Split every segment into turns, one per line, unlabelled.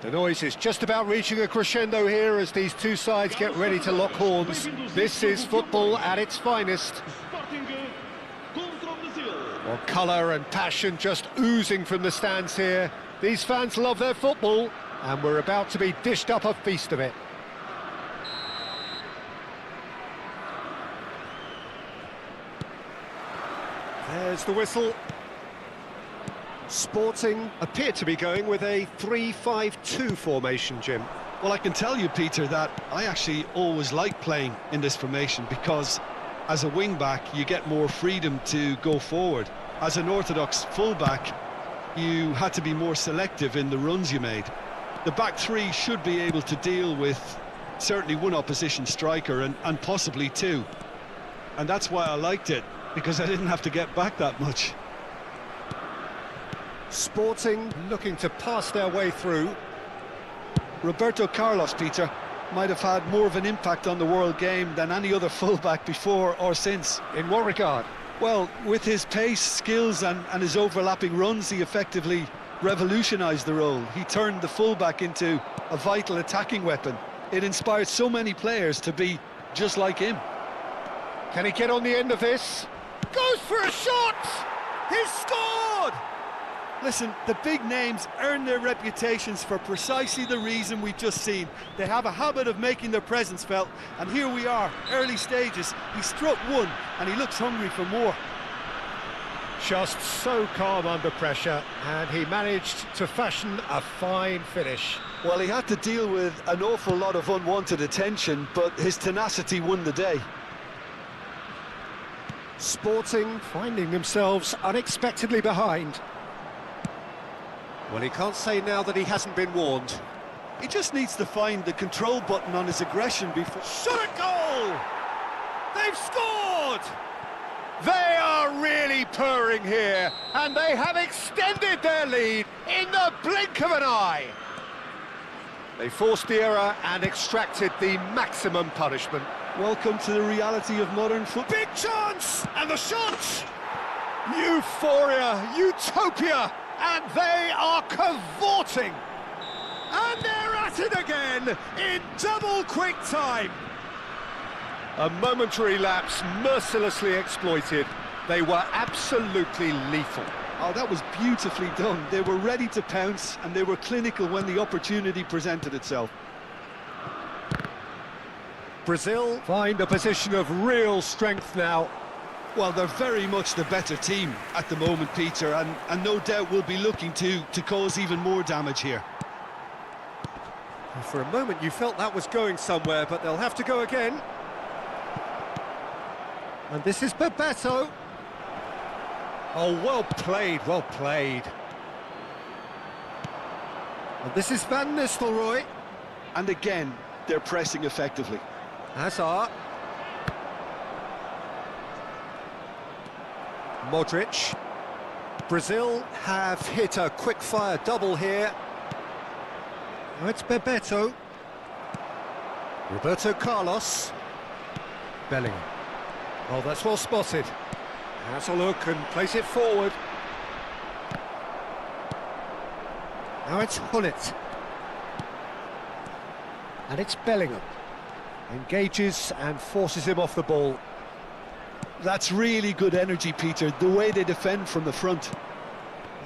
The noise is just about reaching a crescendo here as these two sides get ready to lock horns. This is football at its finest. Well, colour and passion just oozing from the stands here. These fans love their football, and we're about to be dished up a feast of it. There's the whistle. Sporting appear to be going with a 3-5-2 formation, Jim.
Well, I can tell you, Peter, that I actually always like playing in this formation because as a wing-back, you get more freedom to go forward. As an orthodox full-back, you had to be more selective in the runs you made. The back three should be able to deal with certainly one opposition striker and possibly two. And that's why I liked it, because I didn't have to get back that much.
Sporting looking to pass their way through.
Roberto Carlos, Peter, might have had more of an impact on the world game than any other fullback before or since.
In what regard?
Well, with his pace, skills and his overlapping runs, he effectively revolutionised the role. He turned the fullback into a vital attacking weapon. It inspired so many players to be just like him.
Can he get on the end of this? Goes for a shot! He's scored!
Listen, the big names earn their reputations for precisely the reason we've just seen. They have a habit of making their presence felt, and here we are, early stages. He struck one, and he looks hungry for more.
Just so calm under pressure, and he managed to fashion a fine finish.
Well, he had to deal with an awful lot of unwanted attention, but his tenacity won the day.
Sporting finding themselves unexpectedly behind. Well, he can't say now that he hasn't been warned.
He just needs to find the control button on his aggression before...
Shot a goal! They've scored! They are really purring here, and they have extended their lead in the blink of an eye. They forced the error and extracted the maximum punishment.
Welcome to the reality of modern football.
Big chance! And the shot! Euphoria, utopia! And they are cavorting. And they're at it again in double quick time. A momentary lapse mercilessly exploited. They were absolutely lethal.
Oh, that was beautifully done. They were ready to pounce and they were clinical when the opportunity presented itself.
Brazil find a position of real strength now.
Well, they're very much the better team at the moment, Peter, and no doubt will be looking to cause even more damage here.
For a moment you felt that was going somewhere, but they'll have to go again. And this is Bebeto. Oh, well played, well played. And this is Van Nistelrooy.
And again, they're pressing effectively.
Hazard. Modric. Brazil have hit a quick-fire double here. Now it's Bebeto. Roberto Carlos. Bellingham. Oh, that's well spotted. Has a look and plays it forward. Now it's Hullet. And it's Bellingham. Engages and forces him off the ball.
That's really good energy, Peter, the way they defend from the front.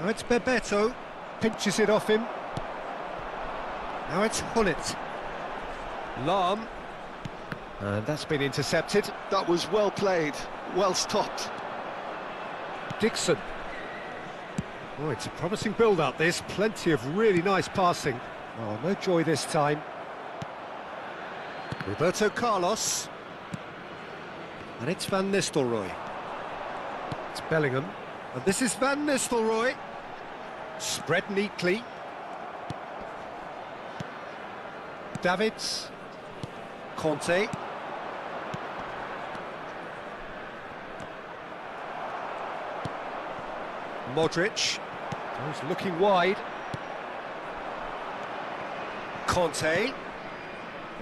Now it's Bebeto. Pinches it off him. Now it's Hullet. Lahm. And that's been intercepted.
That was well played, well stopped.
Dixon. Oh, it's a promising build-up, this. Plenty of really nice passing. Oh, no joy this time. Roberto Carlos. And it's Van Nistelrooy. It's Bellingham. And this is Van Nistelrooy. Spread neatly. Davids. Conte. Modric. He's looking wide. Conte.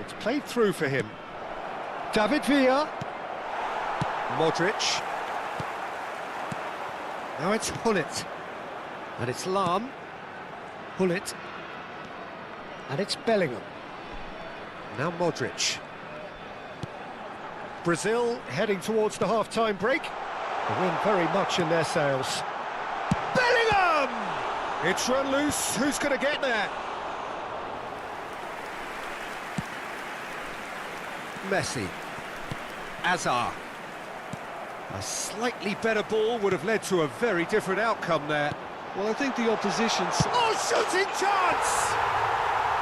It's played through for him. David Villa. Modric. Now it's Hullet. And it's Lahm. Hullet. And it's Bellingham. Now Modric. Brazil heading towards the half-time break. The wind very much in their sails. Bellingham! It's run loose. Who's going to get there? Messi. Hazard. A slightly better ball would have led to a very different outcome there.
Well, I think the opposition's...
Oh, shooting chance!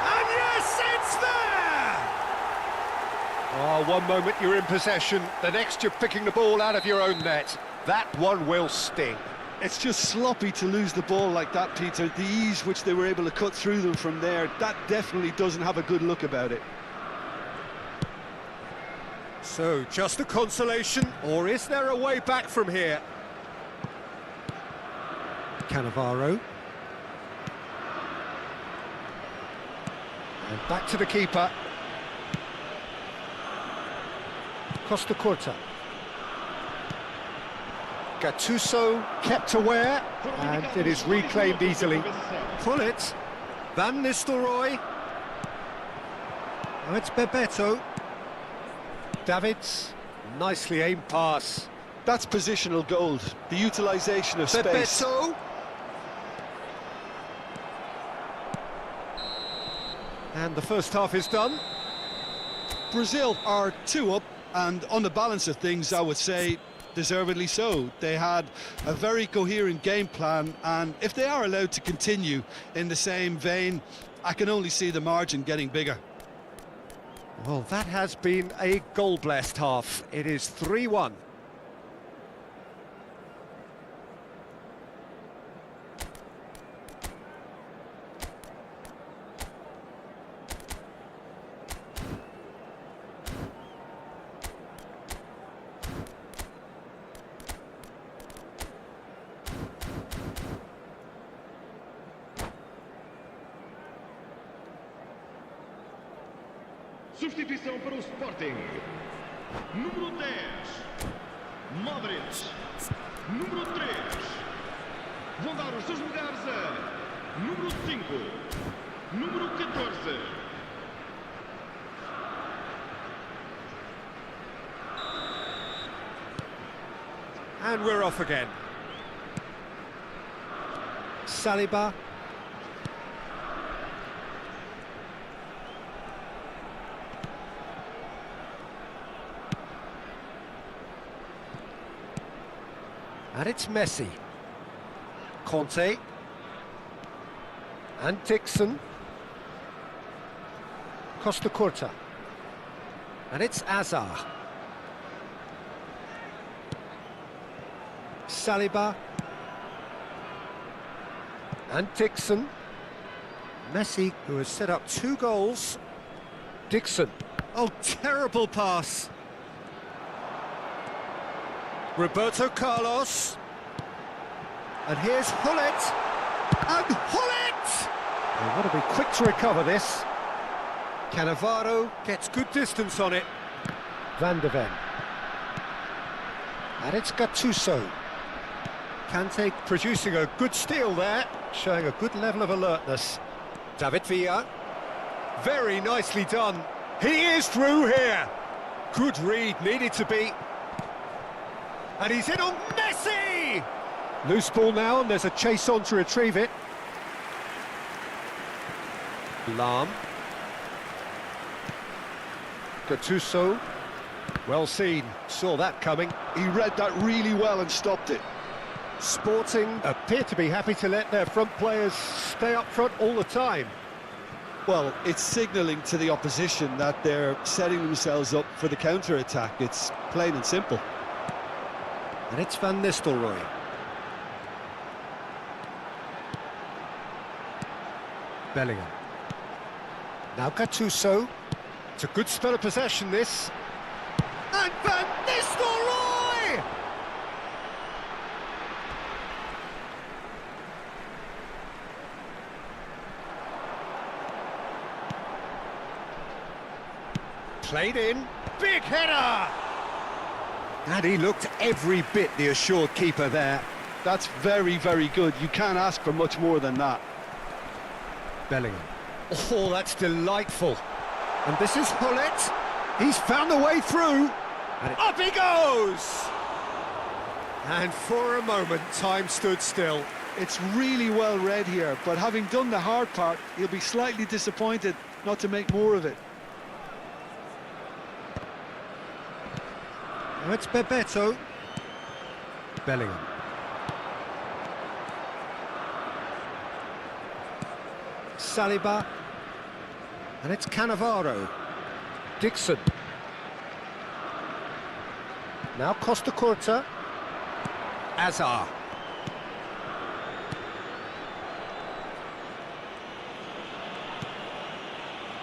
And yes, it's there! Oh, one moment you're in possession, the next you're picking the ball out of your own net. That one will sting.
It's just sloppy to lose the ball like that, Peter. The ease which they were able to cut through them from there, that definitely doesn't have a good look about it.
So, just a consolation, or is there a way back from here? Cannavaro. And back to the keeper. Costa Curta. Gattuso kept aware, and it is reclaimed easily. Pull it. Van Nistelrooy. Oh, it's Bebeto. Davids. Nicely aimed pass.
That's positional gold, the utilisation of space.
Bebeto. And the first half is done.
Brazil are 2 up, and on the balance of things, I would say deservedly so. They had a very coherent game plan, and if they are allowed to continue in the same vein, I can only see the margin getting bigger.
Well, that has been a goal-blessed half. It is 3-1.
Substituição para o Sporting. Número 10, Modric. Número 3, vão dar os seus lugares a número 5, número 14.
And we're off again. Saliba. And it's Messi. Conte. And Dixon. Costa Curta. And it's Azar. Saliba. And Dixon. Messi, who has set up 2 goals. Dixon. Oh, terrible pass. Roberto Carlos. And here's Hullet. And Hullet! They want to be quick to recover this. Cannavaro gets good distance on it. Van de Ven. And it's Gattuso. Kante producing a good steal there, showing a good level of alertness. David Villa. Very nicely done. He is through here. Good read, needed to be. And he's in on Messi! Loose ball now, and there's a chase on to retrieve it. Lam. Gattuso. Well seen, saw that coming.
He read that really well and stopped it.
Sporting appear to be happy to let their front players stay up front all the time.
Well, it's signalling to the opposition that they're setting themselves up for the counter-attack. It's plain and simple.
And it's Van Nistelrooy. Bellingham. Now Gattuso. It's a good spell of possession, this. And Van Nistelrooy! Played in. Big header! And he looked every bit the assured keeper there.
That's very, very good. You can't ask for much more than that.
Bellingham. Oh, that's delightful. And this is Hullet. He's found a way through. And up he goes! And for a moment, time stood still.
It's really well read here, but having done the hard part, he'll be slightly disappointed not to make more of it.
Now it's Bebeto. Bellingham. Saliba. And it's Cannavaro. Dixon. Now Costa Curta. Azar.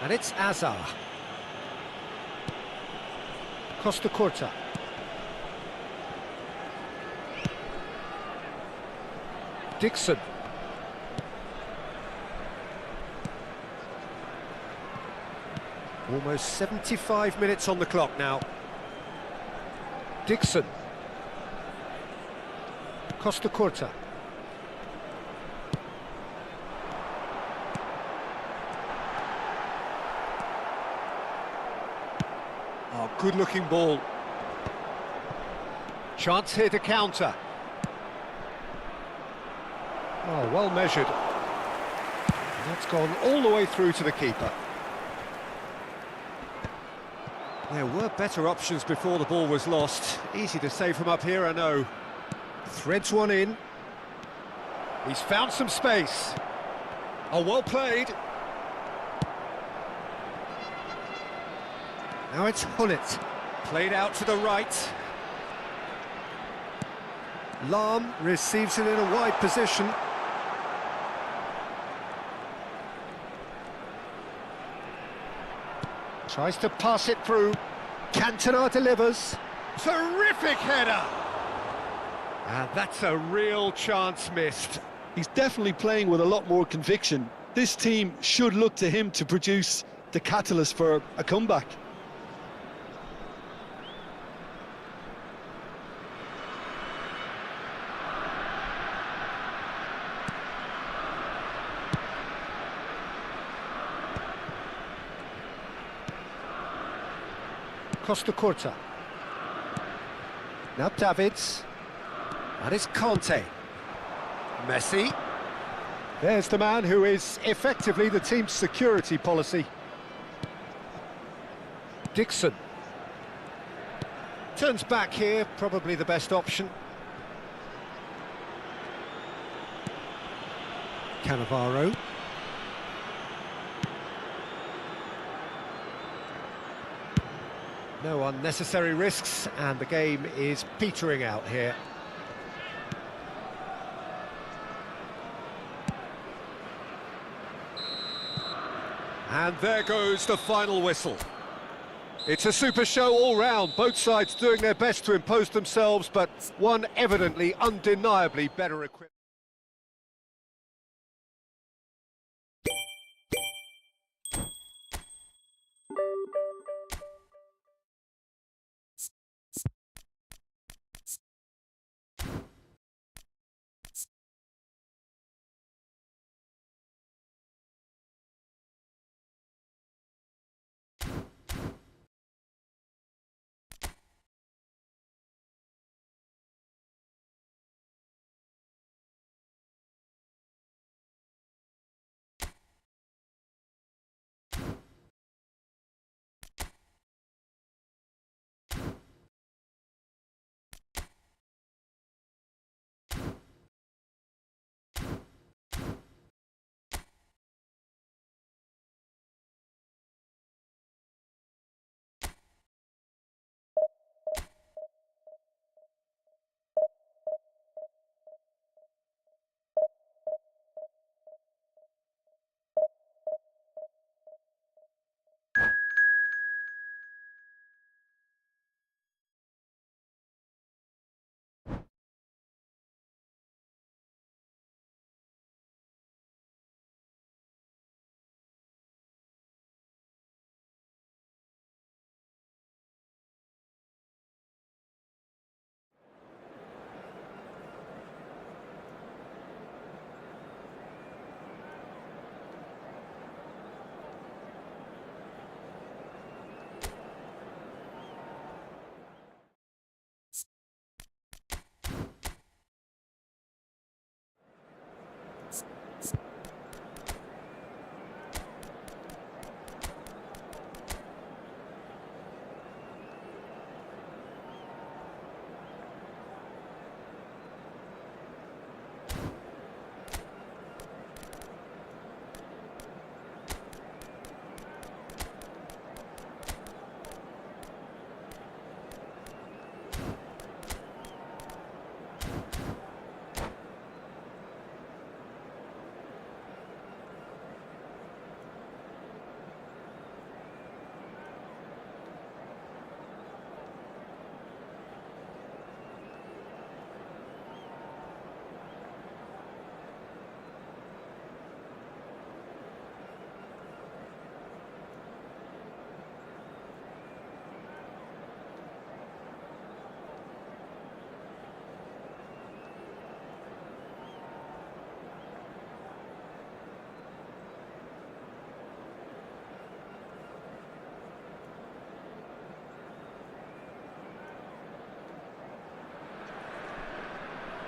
And it's Azar. Costa Curta. Dixon. Almost 75 minutes on the clock now. Dixon. Costa Curta. Oh, good-looking ball. Chance here to counter. Oh, well measured. That's gone all the way through to the keeper. There were better options before the ball was lost. Easy to save from up here, I know. Threads one in. He's found some space. Oh, well played. Now it's Hullet. Played out to the right. Lahm receives it in a wide position. Tries to pass it through. Cantona delivers. Terrific header! And that's a real chance missed.
He's definitely playing with a lot more conviction. This team should look to him to produce the catalyst for a comeback.
Costa Curta. Now Davids. That is Conte. Messi. There's the man who is effectively the team's security policy. Dixon. Turns back here, probably the best option. Cannavaro. No unnecessary risks, and the game is petering out here. And there goes the final whistle. It's a super show all round, both sides doing their best to impose themselves, but one evidently, undeniably better equipped.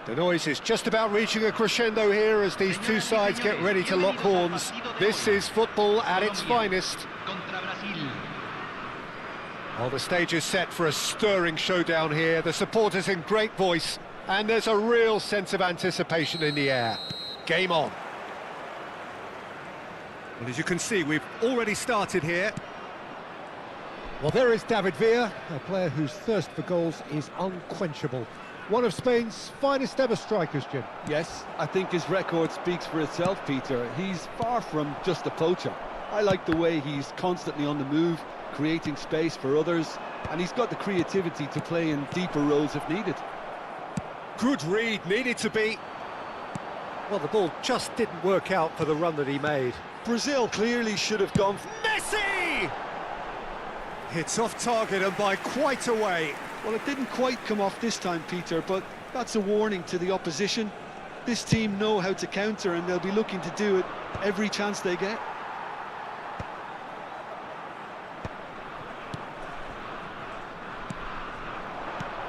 The noise is just about reaching a crescendo here as these two sides get ready to lock horns. This is football at its finest. Well, the stage is set for a stirring showdown here. The supporters in great voice, and there's a real sense of anticipation in the air. Game on. Well, as you can see, we've already started here.
Well, there is David Villa, a player whose thirst for goals is unquenchable. One of Spain's finest ever strikers, Jim.
Yes, I think his record speaks for itself, Peter. He's far from just a poacher. I like the way he's constantly on the move, creating space for others, and he's got the creativity to play in deeper roles if needed.
Good read, needed to be. Well, the ball just didn't work out for the run that he made.
Brazil clearly should have gone...
Messi! Hits off target and by quite a way.
Well, it didn't quite come off this time, Peter, but that's a warning to the opposition. This team know how to counter, and they'll be looking to do it every chance they get.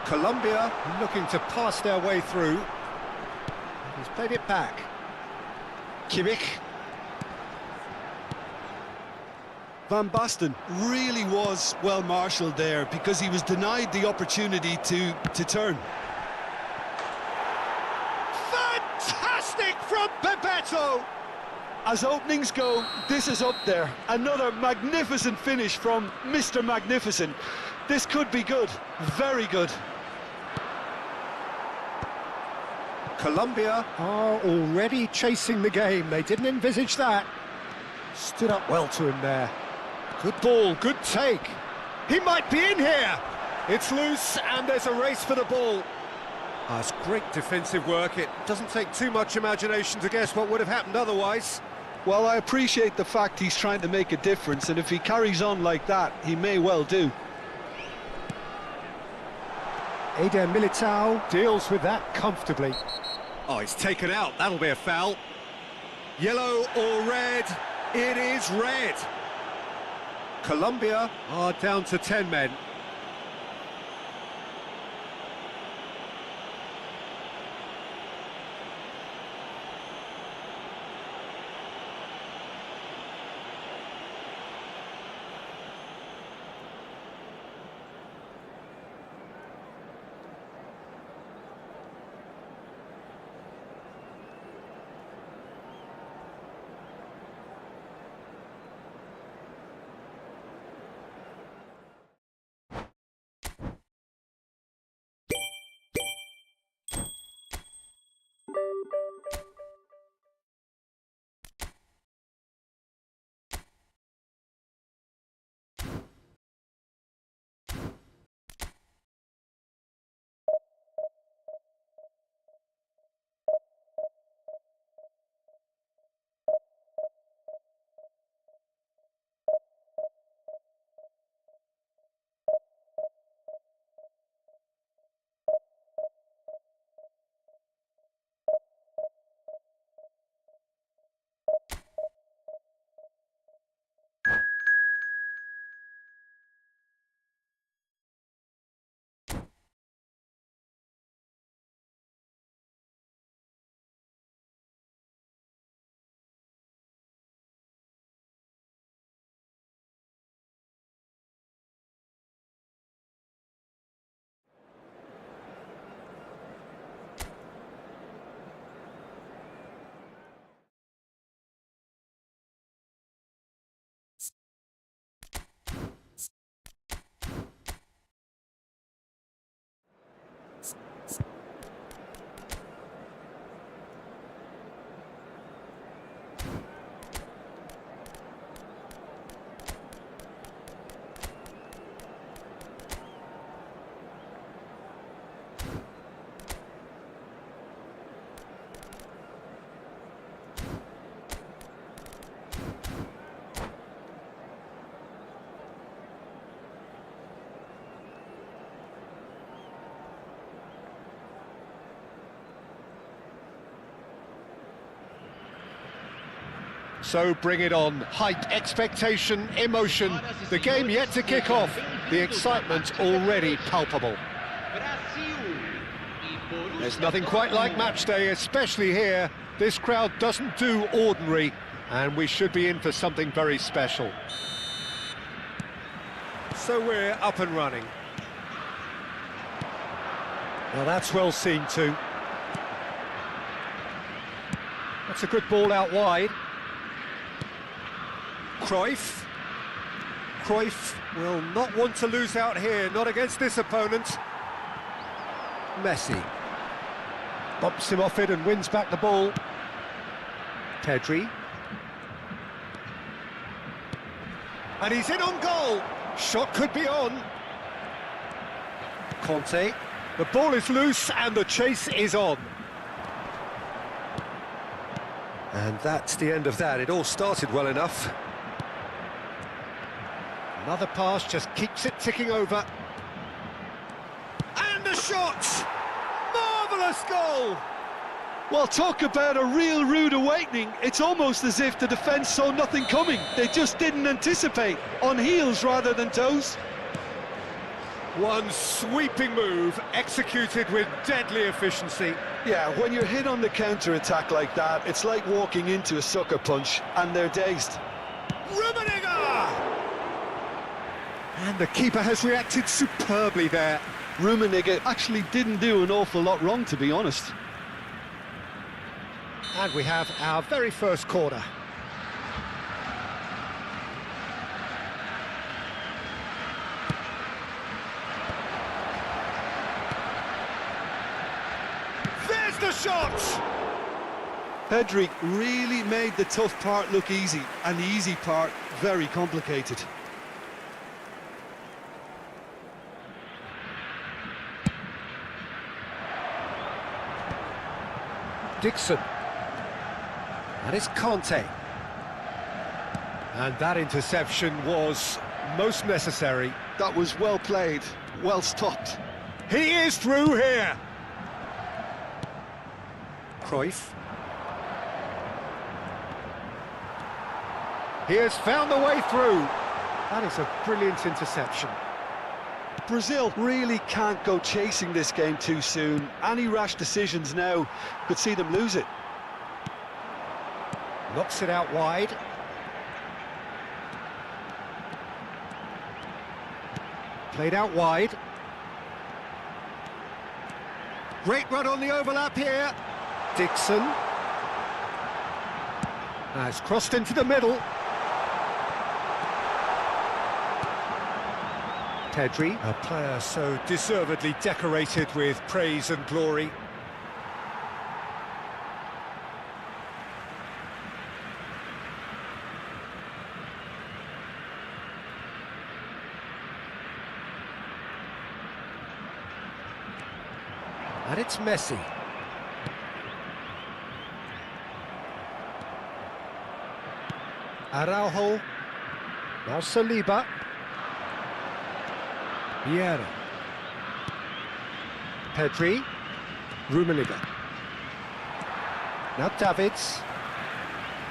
Colombia looking to pass their way through. He's played it back. Kimmich.
Van Basten really was well marshalled there because he was denied the opportunity to turn.
Fantastic from Bebeto!
As openings go, this is up there. Another magnificent finish from Mr. Magnificent. This could be good, very good.
Colombia are already chasing the game. They didn't envisage that. Stood up well to him there. Good ball, good take. He might be in here. It's loose and there's a race for the ball. That's great defensive work. It doesn't take too much imagination to guess what would have happened otherwise.
Well, I appreciate the fact he's trying to make a difference, and if he carries on like that, he may well do.
Eder Militao deals with that comfortably. Oh, it's taken out. That'll be a foul. Yellow or red? It is red. Colombia are down to 10 men. So bring it on. Hype, expectation, emotion. The game yet to kick off. The excitement already palpable. There's nothing quite like match day, especially here. This crowd doesn't do ordinary, and we should be in for something very special. So we're up and running. Well, that's well seen too. That's a good ball out wide. Cruyff. Cruyff will not want to lose out here, not against this opponent. Messi. Bumps him off it and wins back the ball. Pedri. And he's in on goal. Shot could be on. Conte. The ball is loose and the chase is on. And that's the end of that. It all started well enough. Another pass just keeps it ticking over. And a shot! Marvellous goal!
Well, talk about a real rude awakening. It's almost as if the defence saw nothing coming. They just didn't anticipate, on heels rather than toes.
One sweeping move, executed with deadly efficiency.
Yeah, when you're hit on the counter-attack like that, it's like walking into a sucker punch, and they're dazed.
Rummenigge! And the keeper has reacted superbly there.
Rummenigge actually didn't do an awful lot wrong, to be honest.
And we have our very first corner. There's the shot!
Pedri really made the tough part look easy, and the easy part very complicated.
Dixon. And it's Conte. And that interception was most necessary.
That was well played, well stopped.
He is through here. Cruyff. He has found the way through. That is a brilliant interception.
Brazil really can't go chasing this game too soon. Any rash decisions now could see them lose it.
Knocks it out wide. Played out wide. Great run on the overlap here. Dixon. Has crossed into the middle. Pedri, a player so deservedly decorated with praise and glory. And it's Messi. Araujo. Now Saliba. Vieira. Pedri. Rummenigge. Now Davids.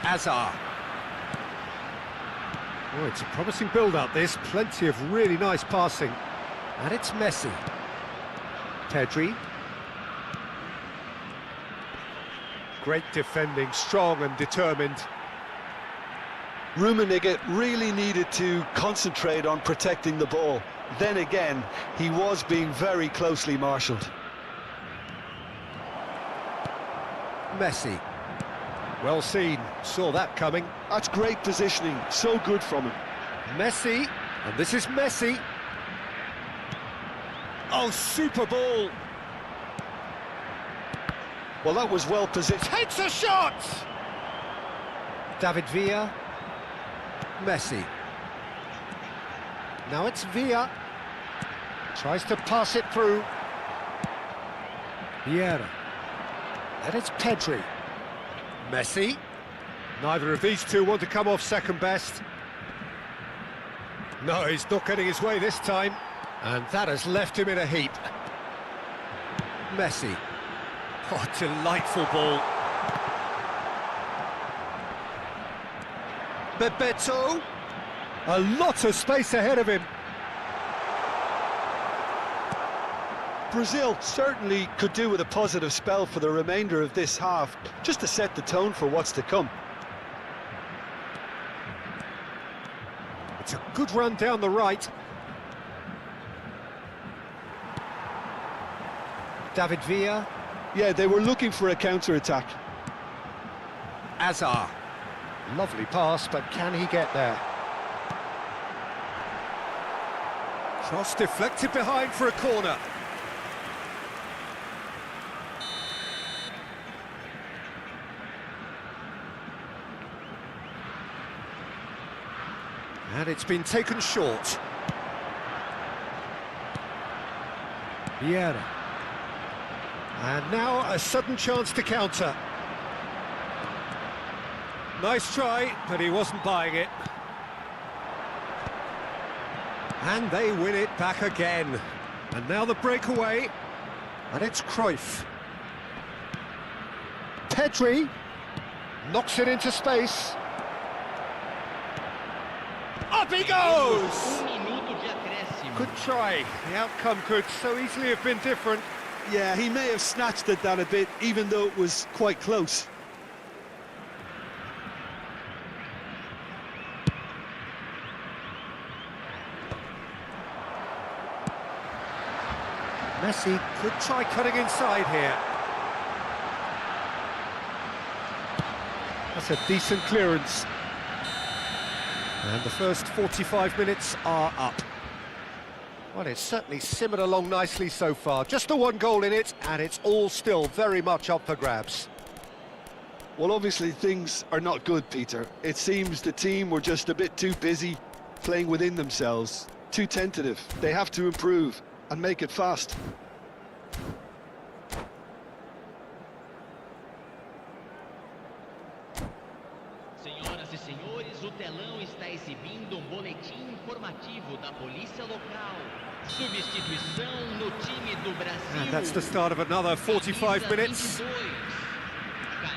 Azar. Oh, it's a promising build-up, this. Plenty of really nice passing. And it's Messi. Pedri. Great defending, strong and determined.
Rummenigge really needed to concentrate on protecting the ball. Then again, he was being very closely marshalled.
Messi. Well seen, saw that coming.
That's great positioning, so good from him.
Messi, and this is Messi. Oh, super ball.
Well, that was well positioned.
Takes a shot! David Villa. Messi. Now it's Villa. Tries to pass it through. Vieira. And it's Pedri. Messi. Neither of these two want to come off second best. No, he's not getting his way this time. And that has left him in a heap. Messi. Oh, delightful ball. Bebeto. A lot of space ahead of him.
Brazil certainly could do with a positive spell for the remainder of this half, just to set the tone for what's to come.
It's a good run down the right. David Villa.
Yeah, they were looking for a counter-attack.
Azar. Lovely pass, but can he get there? Cross deflected behind for a corner. And it's been taken short. Vieira. And now a sudden chance to counter. Nice try, but he wasn't buying it. And they win it back again. And now the breakaway. And it's Cruyff. Pedri knocks it into space. Up he goes! Good try. The outcome could so easily have been different.
Yeah, he may have snatched at that a bit, even though it was quite close.
Messi could try cutting inside here. That's a decent clearance. And the first 45 minutes are up. Well, it's certainly simmered along nicely so far. Just the one goal in it, and it's all still very much up for grabs.
Well, obviously things are not good, Peter. It seems the team were just a bit too busy playing within themselves, too tentative. They have to improve and make it fast.
Senhoras e senhores, o telão está exibindo boletim informativo da polícia local. Substituição no time do Brasil.
And that's the start of another 45 minutes.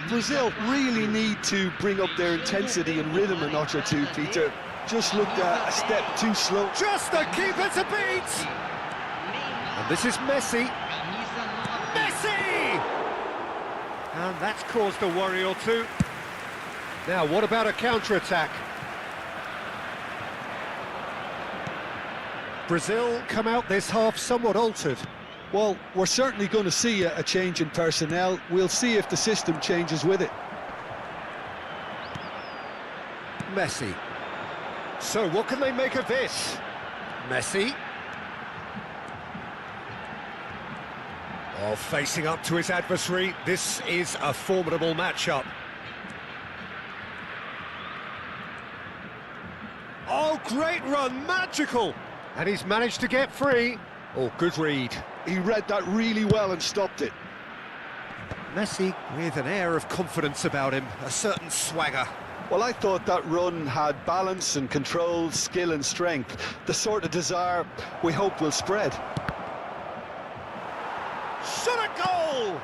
Brazil really need to bring up their intensity and rhythm a notch or two, Peter. Just looked a step too slow.
Just the keeper to beat! And this is Messi. Messi! And that's caused a worry or two. Now, what about a counter-attack? Brazil come out this half somewhat altered.
Well, we're certainly going to see a change in personnel. We'll see if the system changes with it.
Messi. So what can they make of this? Messi. Oh, facing up to his adversary, this is a formidable matchup. Oh, great run, magical! And he's managed to get free. Oh, good read.
He read that really well and stopped it.
Messi with an air of confidence about him, a certain swagger.
Well, I thought that run had balance and control, skill and strength. The sort of desire we hope will spread.
Shot a goal!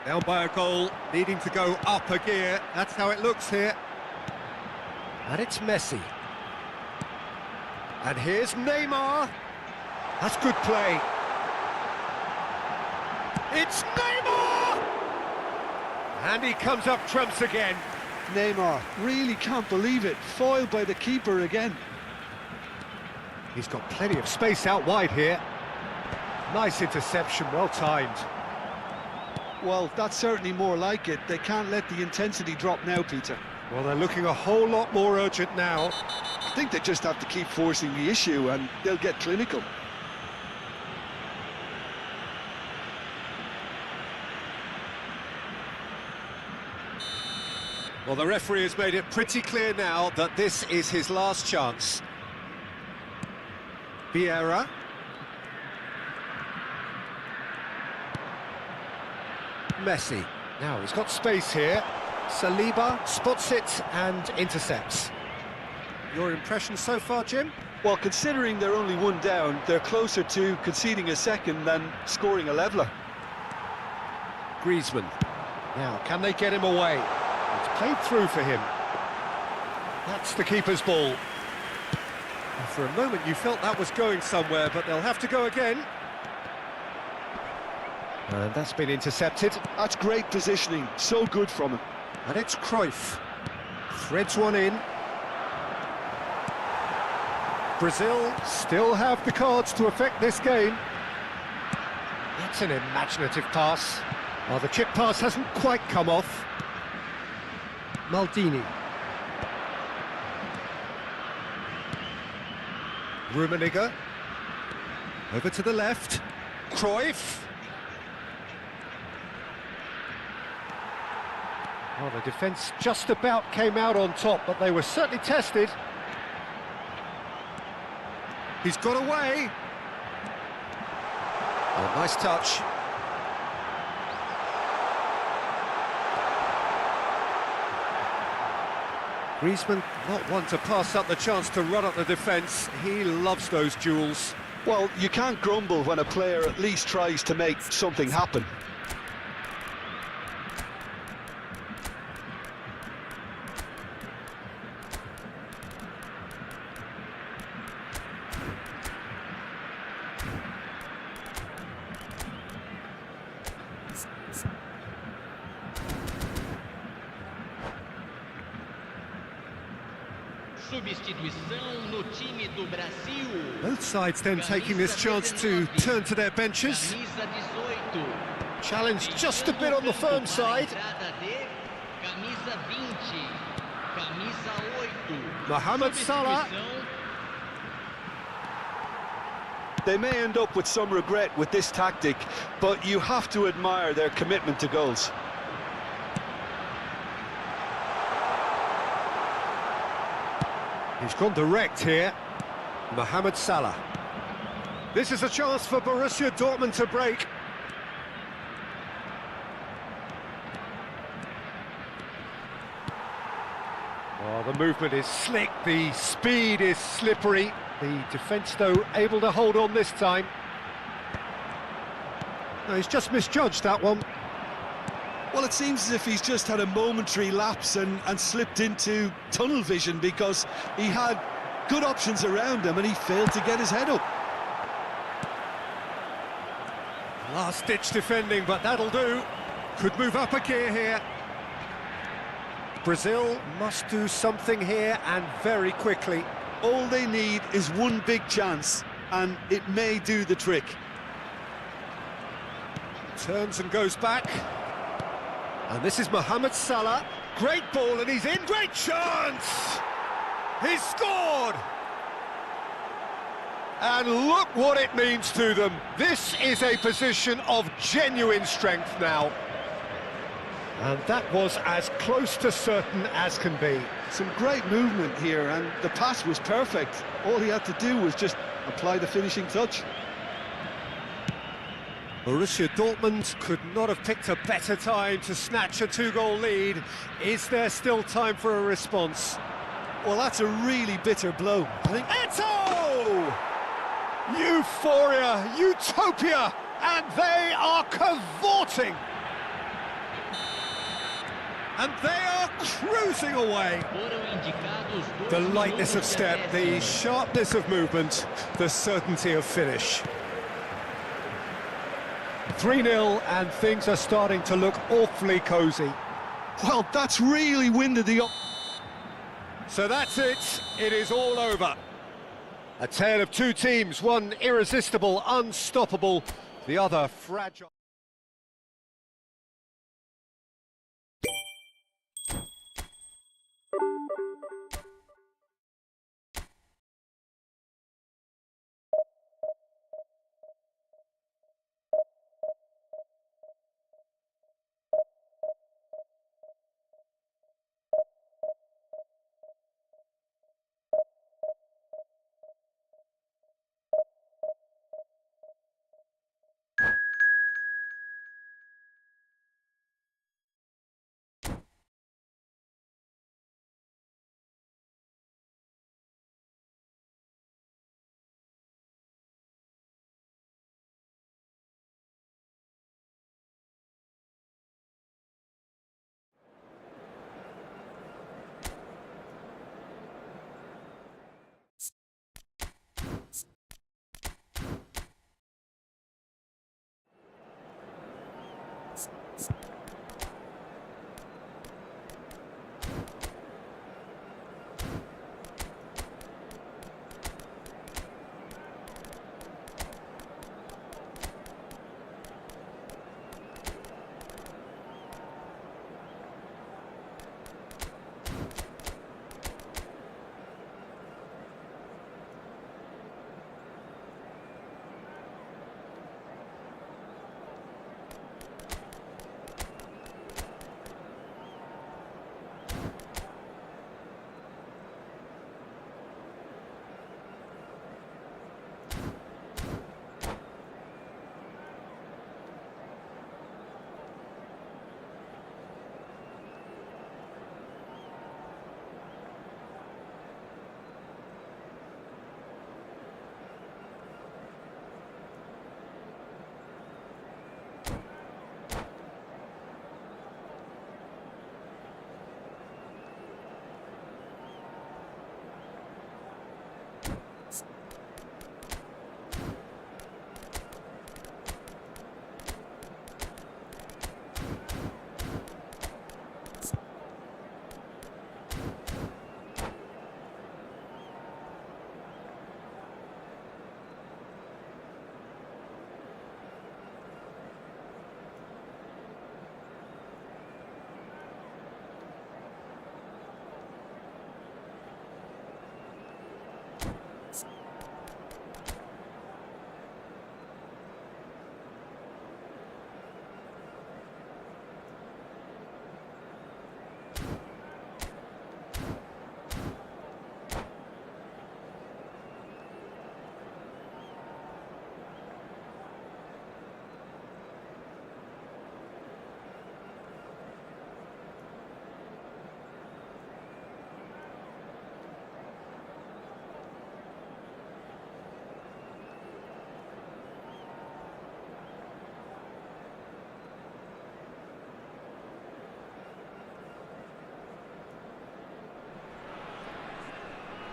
Down by a goal, needing to go up a gear. That's how it looks here. And it's Messi. And here's Neymar. That's good play. It's Neymar! And he comes up trumps again.
Neymar, really can't believe it. Foiled by the keeper again.
He's got plenty of space out wide here. Nice interception, well timed.
Well, that's certainly more like it. They can't let the intensity drop now, Peter.
Well, they're looking a whole lot more urgent now.
I think they just have to keep forcing the issue and they'll get clinical.
Well, the referee has made it pretty clear now that this is his last chance. Vieira. Messi. Now he's got space here. Saliba spots it and intercepts. Your impression so far, Jim?
Well, considering they're only one down, they're closer to conceding a second than scoring a leveller.
Griezmann. Now, can they get him away? It's played through for him. That's the keeper's ball. And for a moment you felt that was going somewhere, but they'll have to go again. And that's been intercepted.
That's great positioning, so good from him.
And it's Cruyff. Threads one in. Brazil still have the cards to affect this game. That's an imaginative pass. Well, the chip pass hasn't quite come off. Maldini. Rummenigge. Over to the left. Cruyff. Well, the defence just about came out on top, but they were certainly tested. He's got away. Oh, nice touch. Griezmann, not one to pass up the chance to run up the defence. He loves those duels.
Well, you can't grumble when a player at least tries to make something happen.
Substituição no time do Brasil.
Both sides then taking this chance to turn to their benches.
Camisa 18.
Challenge just a bit on the firm side.
Camisa 20. Camisa 8.
Mohamed Salah.
They may end up with some regret with this tactic, but you have to admire their commitment to goals.
He's gone direct here. Mohamed Salah. This is a chance for Borussia Dortmund to break. Oh, the movement is slick, the speed is slippery. The defence, though, able to hold on this time. No, he's just misjudged that one.
Well, it seems as if he's just had a momentary lapse and slipped into tunnel vision, because he had good options around him and he failed to get his head up.
Last-ditch defending, but that'll do. Could move up a gear here. Brazil must do something here, and very quickly.
All they need is one big chance, and it may do the trick.
Turns and goes back. And this is Mohamed Salah. Great ball, and he's in. Great chance! He's scored! And look what it means to them. This is a position of genuine strength now. And that was as close to certain as can be.
Some great movement here, and the pass was perfect. All he had to do was just apply the finishing touch.
Borussia Dortmund could not have picked a better time to snatch a two-goal lead. Is there still time for a response?
Well, that's a really bitter blow, I think.
Eto! Euphoria, utopia, and they are cavorting. And they are cruising away. The lightness of step, the sharpness of movement, the certainty of finish. 3-0, and things are starting to look awfully cosy.
Well, that's really winded the...
So that's it. It is all over. A tale of two teams, one irresistible, unstoppable, the other fragile.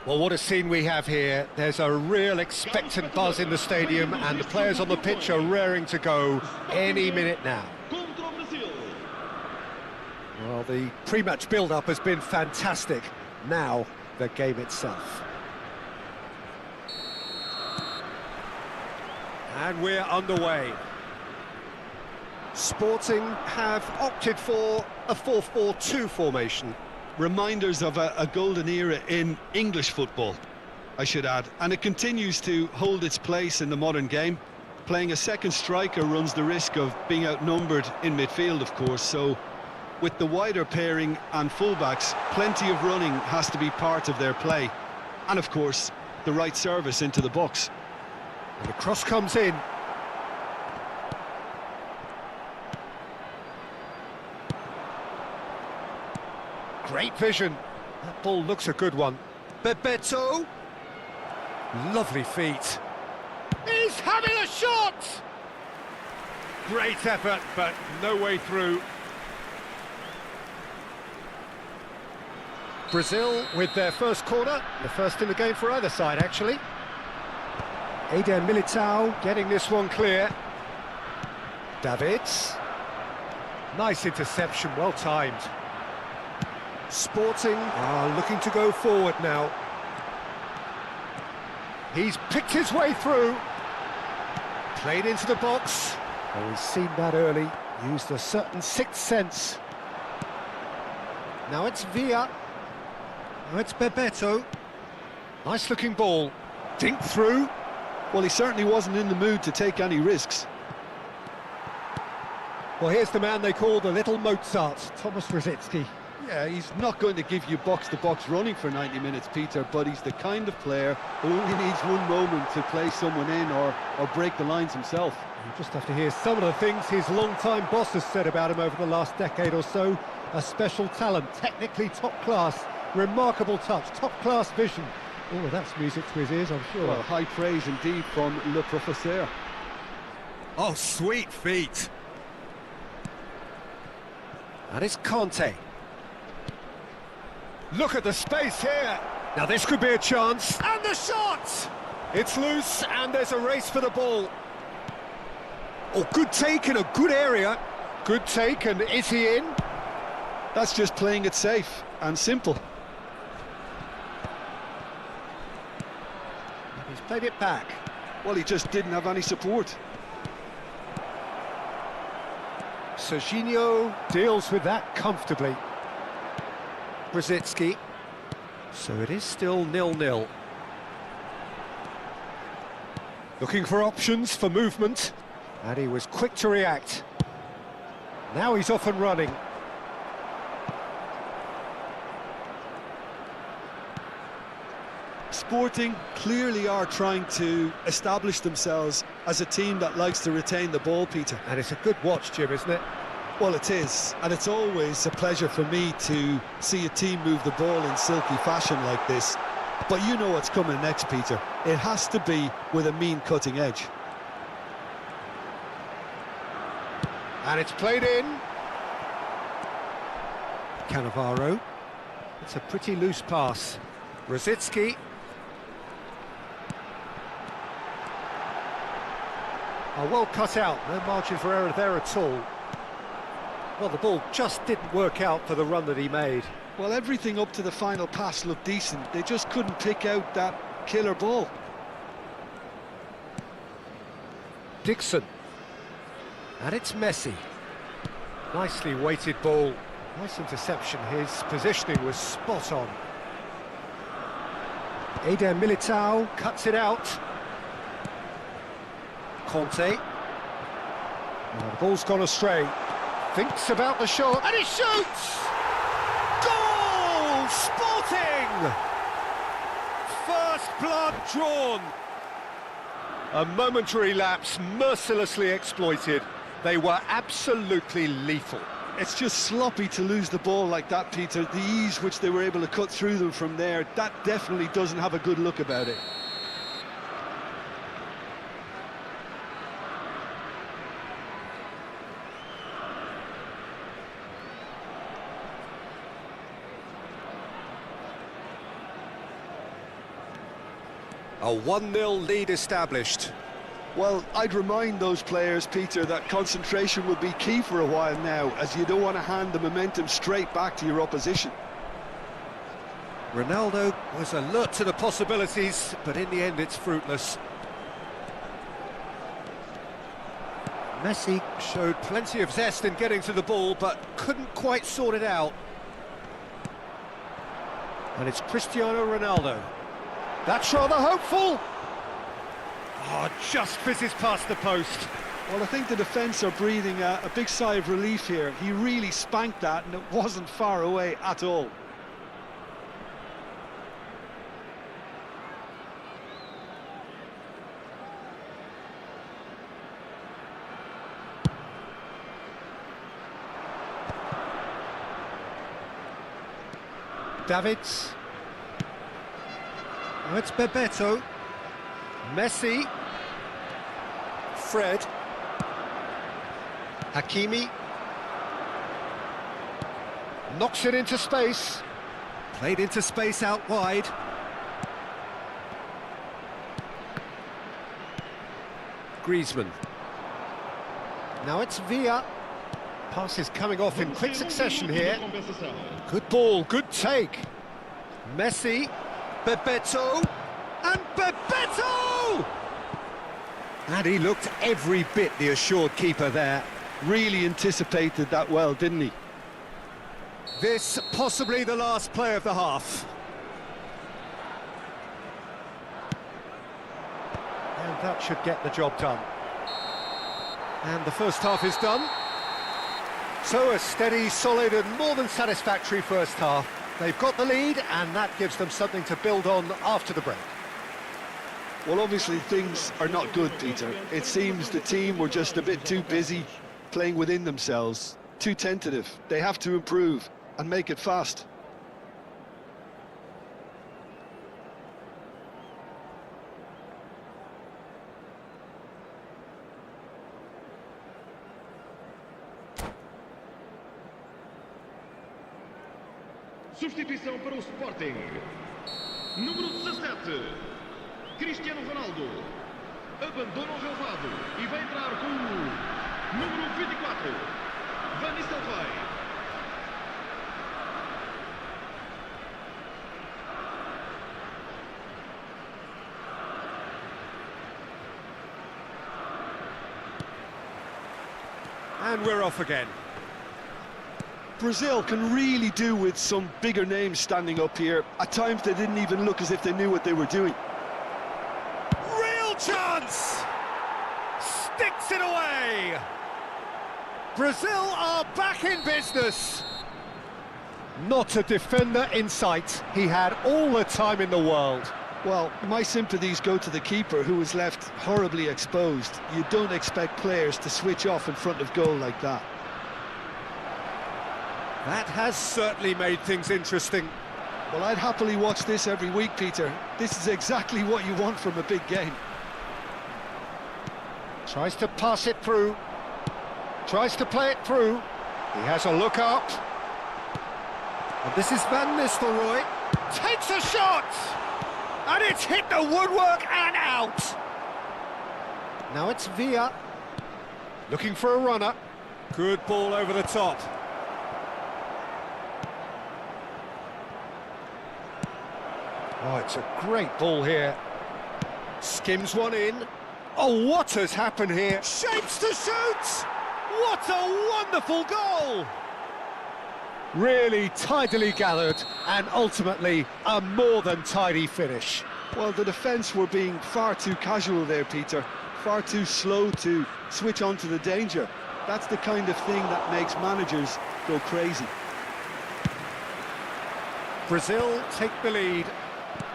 Well, what a scene we have here. There's a real expectant buzz in the stadium, and the players on the pitch are raring to go any minute now.
Contra o Brasil.
Well, the pre-match build-up has been fantastic. Now, the game itself. And we're underway. Sporting have opted for a 4-4-2 formation.
Reminders of a golden era in English football, I should add, and it continues to hold its place in the modern game. Playing a second striker runs the risk of being outnumbered in midfield, of course, so with the wider pairing and fullbacks, plenty of running has to be part of their play, and of course the right service into the box.
And the cross comes in. Great vision. That ball looks a good one. Bebeto. Lovely feet. He's having a shot! Great effort, but no way through. Brazil with their first corner. The first in the game for either side, actually. Eder Militao getting this one clear. Davids. Nice interception, well timed. Sporting are looking to go forward now. He's picked his way through. Played into the box. Oh, he's seen that early. Used a certain sixth sense. Now it's Villa. Now it's Bebeto. Nice looking ball. Dink through.
Well, he certainly wasn't in the mood to take any risks.
Well, here's the man they call the little Mozart, Thomas Rosicky.
Yeah, he's not going to give you box-to-box running for 90 minutes, Peter, but he's the kind of player who only needs one moment to play someone in or break the lines himself.
You just have to hear some of the things his long-time boss has said about him over the last decade or so. A special talent, technically top class, remarkable touch, top-class vision. Oh, that's music to his ears, I'm sure.
Well, high praise indeed from Le Professeur.
Oh, sweet feet. And it's Conte. Look at the space here. Now this could be a chance. And the shot! It's loose and there's a race for the ball. Oh, good take in a good area. Good take, and is he in?
That's just playing it safe and simple.
He's played it back.
Well, he just didn't have any support.
Serginho deals with that comfortably. Rosicky. So it is still 0-0. Looking for options for movement. And he was quick to react. Now he's off and running.
Sporting clearly are trying to establish themselves as a team that likes to retain the ball, Peter.
And it's a good watch, Jim, isn't it?
Well, it is, and it's always a pleasure for me to see a team move the ball in silky fashion like this. But you know what's coming next, Peter. It has to be with a mean cutting edge.
And it's played in. Cannavaro. It's a pretty loose pass. Rosicky. Oh, well cut out. No margin for error there at all. Well, the ball just didn't work out for the run that he made.
Well, everything up to the final pass looked decent. They just couldn't pick out that killer ball.
Dixon. And it's Messi. Nicely weighted ball. Nice interception. His positioning was spot on. Eder Militao cuts it out. Conte. Oh, the ball's gone astray. Thinks about the shot, and he shoots! Goal! Sporting! First blood drawn. A momentary lapse mercilessly exploited. They were absolutely lethal.
It's just sloppy to lose the ball like that, Peter. The ease which they were able to cut through them from there, that definitely doesn't have a good look about it.
A 1-0 lead established.
Well, I'd remind those players, Peter, that concentration will be key for a while now, as you don't want to hand the momentum straight back to your opposition.
Ronaldo was alert to the possibilities, but in the end it's fruitless. Messi showed plenty of zest in getting to the ball, but couldn't quite sort it out. And it's Cristiano Ronaldo. That's rather hopeful. Oh, just fizzes past the post.
Well, I think the defence are breathing a big sigh of relief here. He really spanked that, and it wasn't far away at all.
Davids. Oh, it's Bebeto. Messi. Fred. Hakimi. Knocks it into space. Played into space out wide. Griezmann. Now it's Villa. Pass is coming off in quick succession here. Good ball, good take. Messi. Bebeto. And Bebeto! And he looked every bit the assured keeper there.
Really anticipated that well, didn't he?
This possibly the last play of the half. And that should get the job done. And the first half is done. So a steady, solid and more than satisfactory first half. They've got the lead and that gives them something to build on after the break.
Well, obviously things are not good, Peter. It seems the team were just a bit too busy playing within themselves, too tentative. They have to improve and make it fast.
Substituição para o Sporting. Número 17, Cristiano Ronaldo. Abandona o relvado e vai entrar com o número 24, Van Nistelrooy.
And we're off again.
Brazil can really do with some bigger names standing up here. At times they didn't even look as if they knew what they were doing.
Real chance! Sticks it away! Brazil are back in business. Not a defender in sight. He had all the time in the world.
Well, my sympathies go to the keeper, who was left horribly exposed. You don't expect players to switch off in front of goal like that.
That has certainly made things interesting.
Well, I'd happily watch this every week, Peter. This is exactly what you want from a big game.
Tries to pass it through. Tries to play it through. He has a look up. And this is Van Nistelrooy. Takes a shot! And it's hit the woodwork and out. Now it's Villa. Looking for a runner. Good ball over the top. Oh, it's a great ball here. Skims one in. Oh, what has happened here? Shapes to shoot! What a wonderful goal! Really tidily gathered, and ultimately a more than tidy finish.
Well, the defence were being far too casual there, Peter. Far too slow to switch on to the danger. That's the kind of thing that makes managers go crazy.
Brazil take the lead.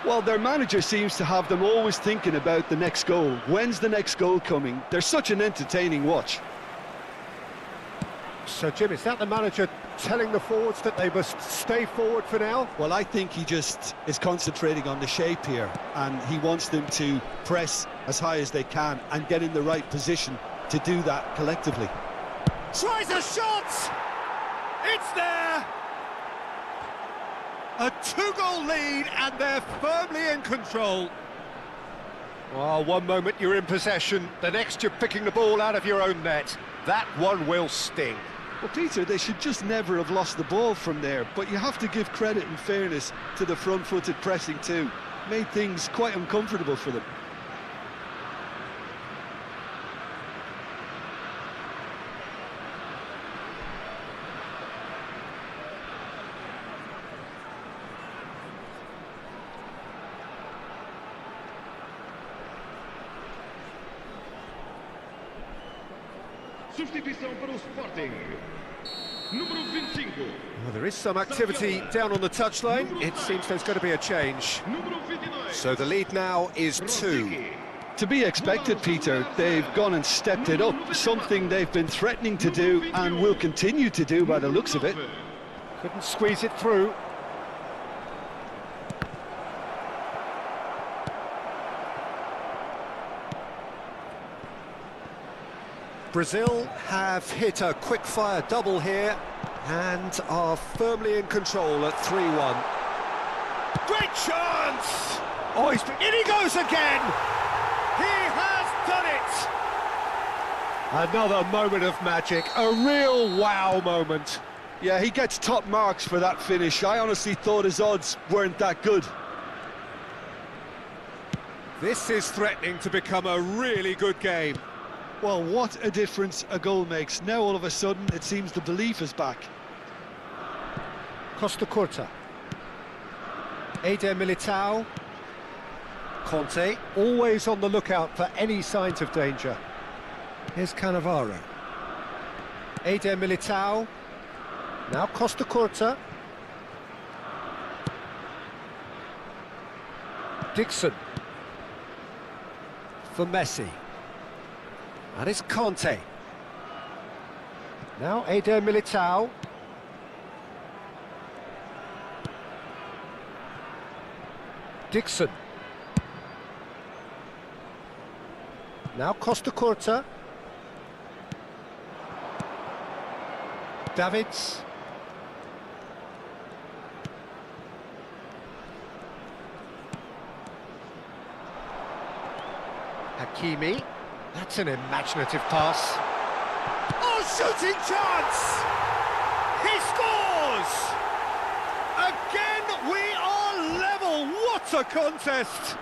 Well, their manager seems to have them always thinking about the next goal. When's the next goal coming? They're such an entertaining watch.
So, Jim, is that the manager telling the forwards that they must stay forward for now?
Well, I think he just is concentrating on the shape here, and he wants them to press as high as they can and get in the right position to do that collectively.
Tries a shot! It's there! A two-goal lead, and they're firmly in control. Well, one moment you're in possession, the next you're picking the ball out of your own net. That one will sting.
Well, Peter, they should just never have lost the ball from there, but you have to give credit and fairness to the front-footed pressing too. Made things quite uncomfortable for them.
Substituição para o Sporting. Número 25.
Well, there is some activity down on the touchline. It seems there's going to be a change.
Número 22.
So the lead now is 2.
To be expected, Peter. They've gone and stepped it up, something they've been threatening to do and will continue to do by the looks of it.
Couldn't squeeze it through. Brazil have hit a quick-fire double here and are firmly in control at 3-1.
Great chance! Oh, in he goes again! He has done it!
Another moment of magic, a real wow moment.
Yeah, he gets top marks for that finish. I honestly thought his odds weren't that good.
This is threatening to become a really good game.
Well, what a difference a goal makes. Now all of a sudden it seems the belief is back.
Costa Curta. Eder Militao. Conte, always on the lookout for any signs of danger. Here's Cannavaro. Eder Militao. Now Costa Curta. Dixon. For Messi. That is Conte. Now Eder Militao. Dixon. Now Costa Curta. Davids. Hakimi. That's an imaginative pass.
Oh, shooting chance! He scores! Again, we are level. What a contest!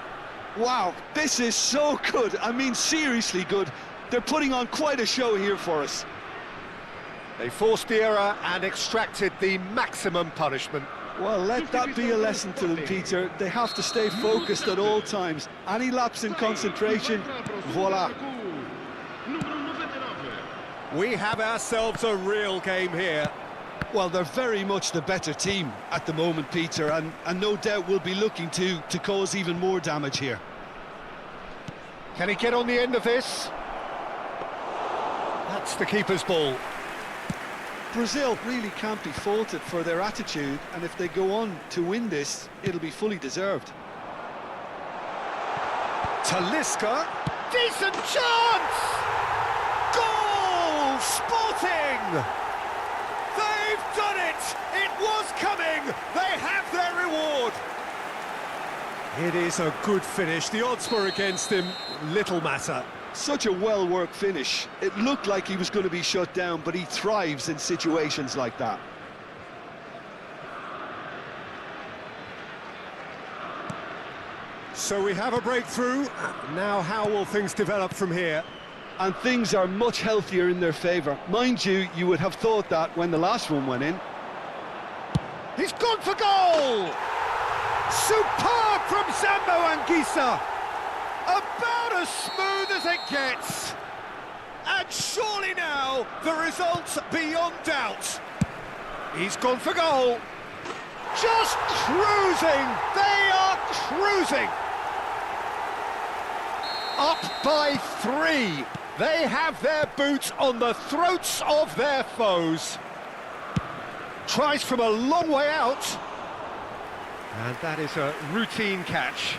Wow, this is so good. I mean, seriously good. They're putting on quite a show here for us.
They forced the error and extracted the maximum punishment.
Well, let that be a lesson to them, Peter. They have to stay focused at all times. Any lapse in concentration, voila.
We have ourselves a real game here.
Well, they're very much the better team at the moment, Peter, and no doubt will be looking to cause even more damage here.
Can he get on the end of this? That's the keeper's ball.
Brazil really can't be faulted for their attitude, and if they go on to win this, it'll be fully deserved.
Talisca.
Decent chance! Goal! Sporting! They've done it! It was coming! They have their reward!
It is a good finish. The odds were against him. Little matter.
Such a well-worked finish. It looked like he was going to be shut down, but he thrives in situations like that.
So we have a breakthrough. Now how will things develop from here?
And things are much healthier in their favour. Mind you, you would have thought that when the last one went in.
He's gone for goal! Superb from Zambo Anguissa! About as smooth as it gets. And surely now, the result's beyond doubt. He's gone for goal. Just cruising. They are cruising. Up by 3. They have their boots on the throats of their foes. Tries from a long way out. And that is a routine catch.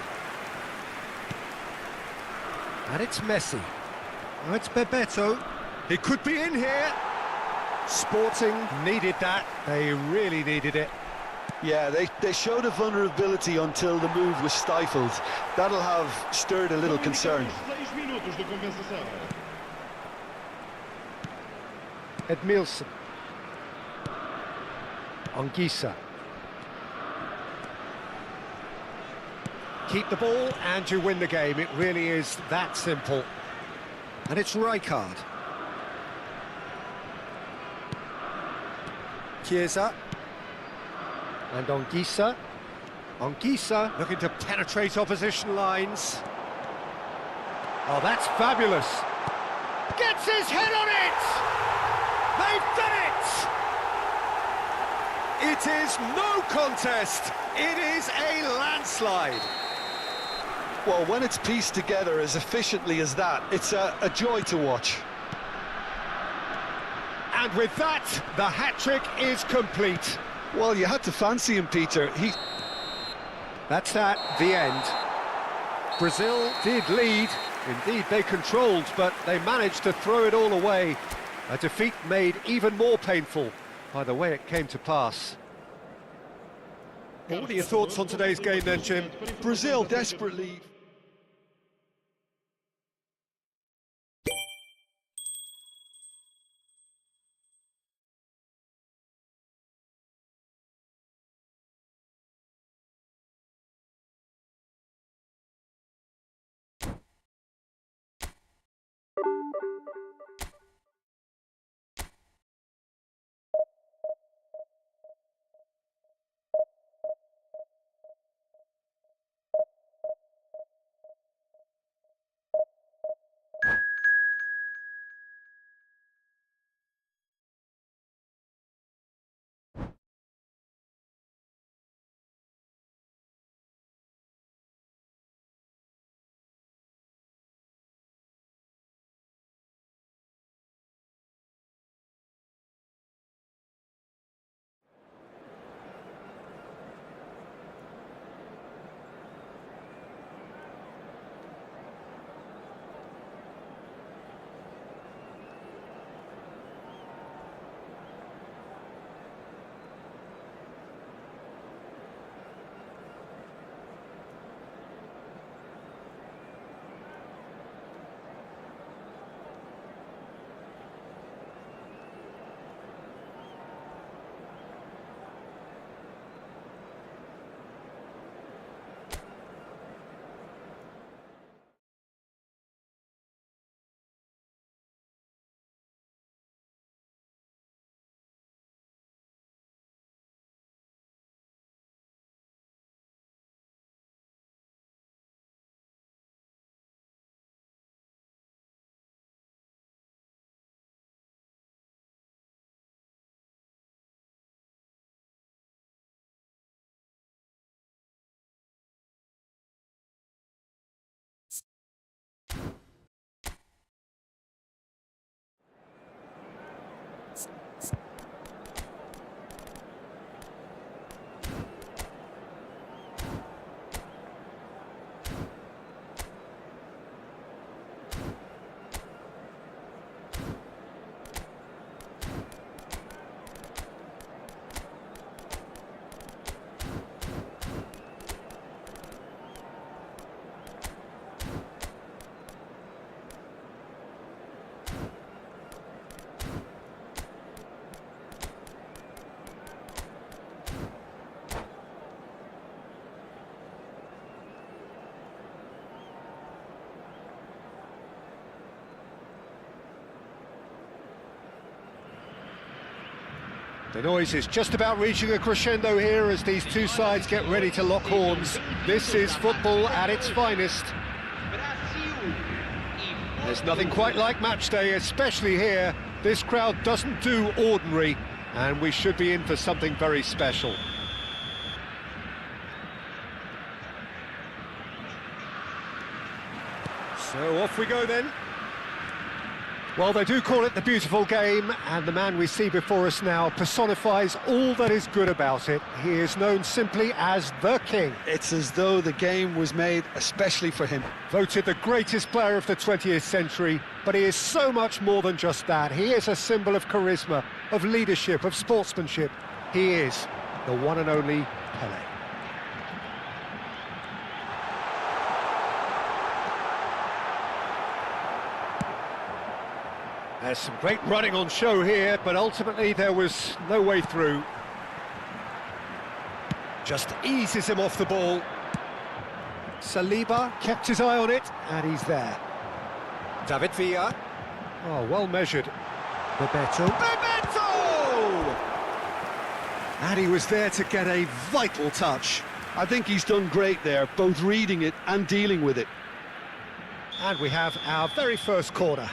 And it's Messi. Oh, it's Bebeto. He could be in here. Sporting needed that. They really needed it.
Yeah, they showed a vulnerability until the move was stifled. That'll have stirred a little concern.
6 minutos de compensação.
Edmilson. Anguissa. Keep the ball and you win the game. It really is that simple. And it's Rijkaard. Chiesa. And Anguissa. Anguissa looking to penetrate opposition lines. Oh, that's fabulous. Gets his head on it! They've done it! It is no contest. It is a landslide.
Well, when it's pieced together as efficiently as that, it's a joy to watch.
And with that, the hat-trick is complete.
Well, you had to fancy him, Peter.
That's that, the end. Brazil did lead. Indeed, they controlled, but they managed to throw it all away. A defeat made even more painful by the way it came to pass. What are your thoughts on today's game then, Jim?
Brazil desperately...
The noise is just about reaching a crescendo here as these two sides get ready to lock horns. This is football at its finest. There's nothing quite like match day, especially here. This crowd doesn't do ordinary, and we should be in for something very special. So off we go then. Well, they do call it the beautiful game, and the man we see before us now personifies all that is good about it. He is known simply as the King.
It's as though the game was made especially for him.
Voted the greatest player of the 20th century, but he is so much more than just that. He is a symbol of charisma, of leadership, of sportsmanship. He is the one and only Pelé. There's some great running on show here, but ultimately there was no way through. Just eases him off the ball. Saliba kept his eye on it, and he's there. David Villa. Oh, well measured. Bebeto. And he was there to get a vital touch.
I think he's done great there, both reading it and dealing with it.
And we have our very first corner.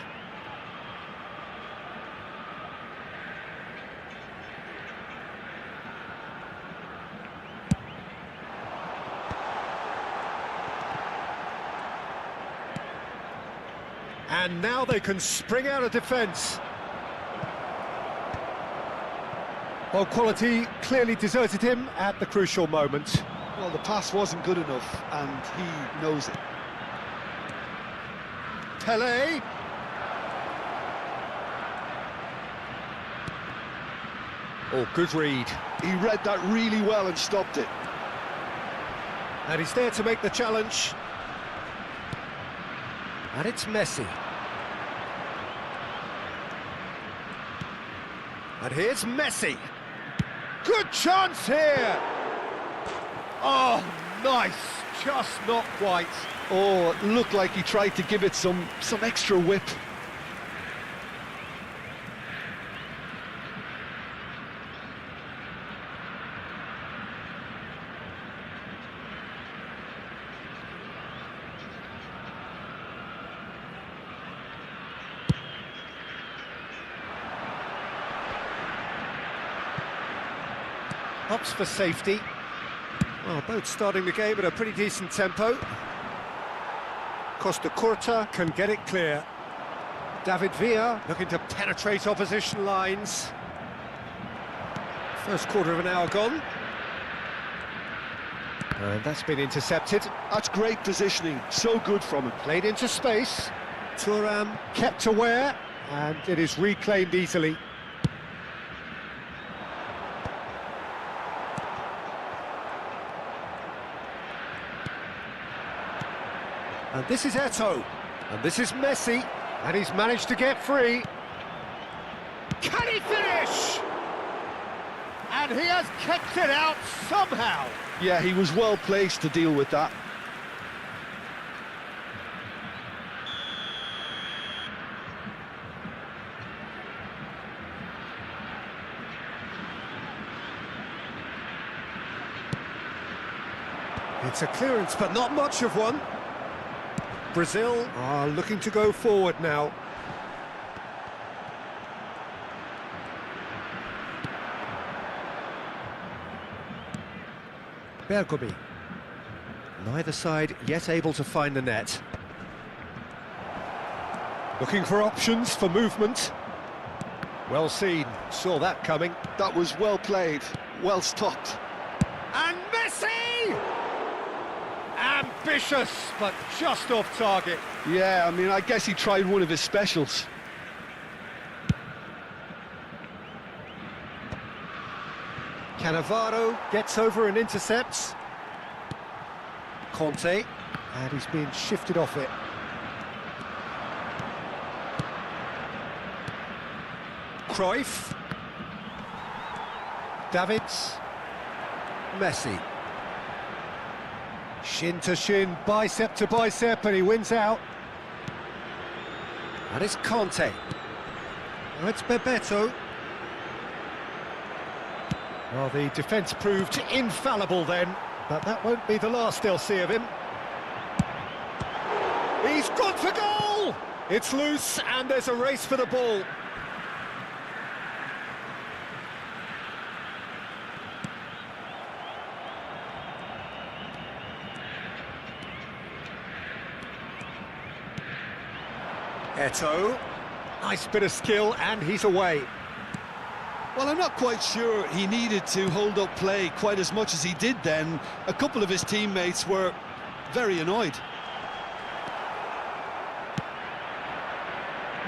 And now they can spring out of defence. Well, quality clearly deserted him at the crucial moment.
Well, the pass wasn't good enough, and he knows it.
Pelé. Oh, good read.
He read that really well and stopped it.
And he's there to make the challenge. And it's Messi. And here's Messi.
Good chance here! Oh, nice, just not quite.
Oh, it looked like he tried to give it some extra whip.
Hops for safety. Well, both starting the game at a pretty decent tempo. Costa Curta can get it clear. David Villa looking to penetrate opposition lines. First quarter of an hour gone. And that's been intercepted.
That's great positioning, so good from him.
Played into space. Thuram kept aware, and it is reclaimed easily. And this is Eto'o, and this is Messi, and he's managed to get free.
Can he finish? And he has kept it out somehow.
Yeah, he was well placed to deal with that.
It's a clearance, but not much of one. Brazil are looking to go forward now. Bergomi. Neither side yet able to find the net. Looking for options for movement. Well seen, saw that coming.
That was well played, well stopped.
And Messi! Ambitious, but just off target.
Yeah, I mean, I guess he tried one of his specials.
Cannavaro gets over and intercepts. Conte, and he's been shifted off it. Cruyff. Davids. Messi. Shin to shin, bicep to bicep, and he wins out. And it's Conte. Now it's Bebeto. Well, the defence proved infallible then, but that won't be the last they'll see of him. He's gone for goal! It's loose, and there's a race for the ball. Eto'o, nice bit of skill, and he's away.
Well, I'm not quite sure he needed to hold up play quite as much as he did then. A couple of his teammates were very annoyed.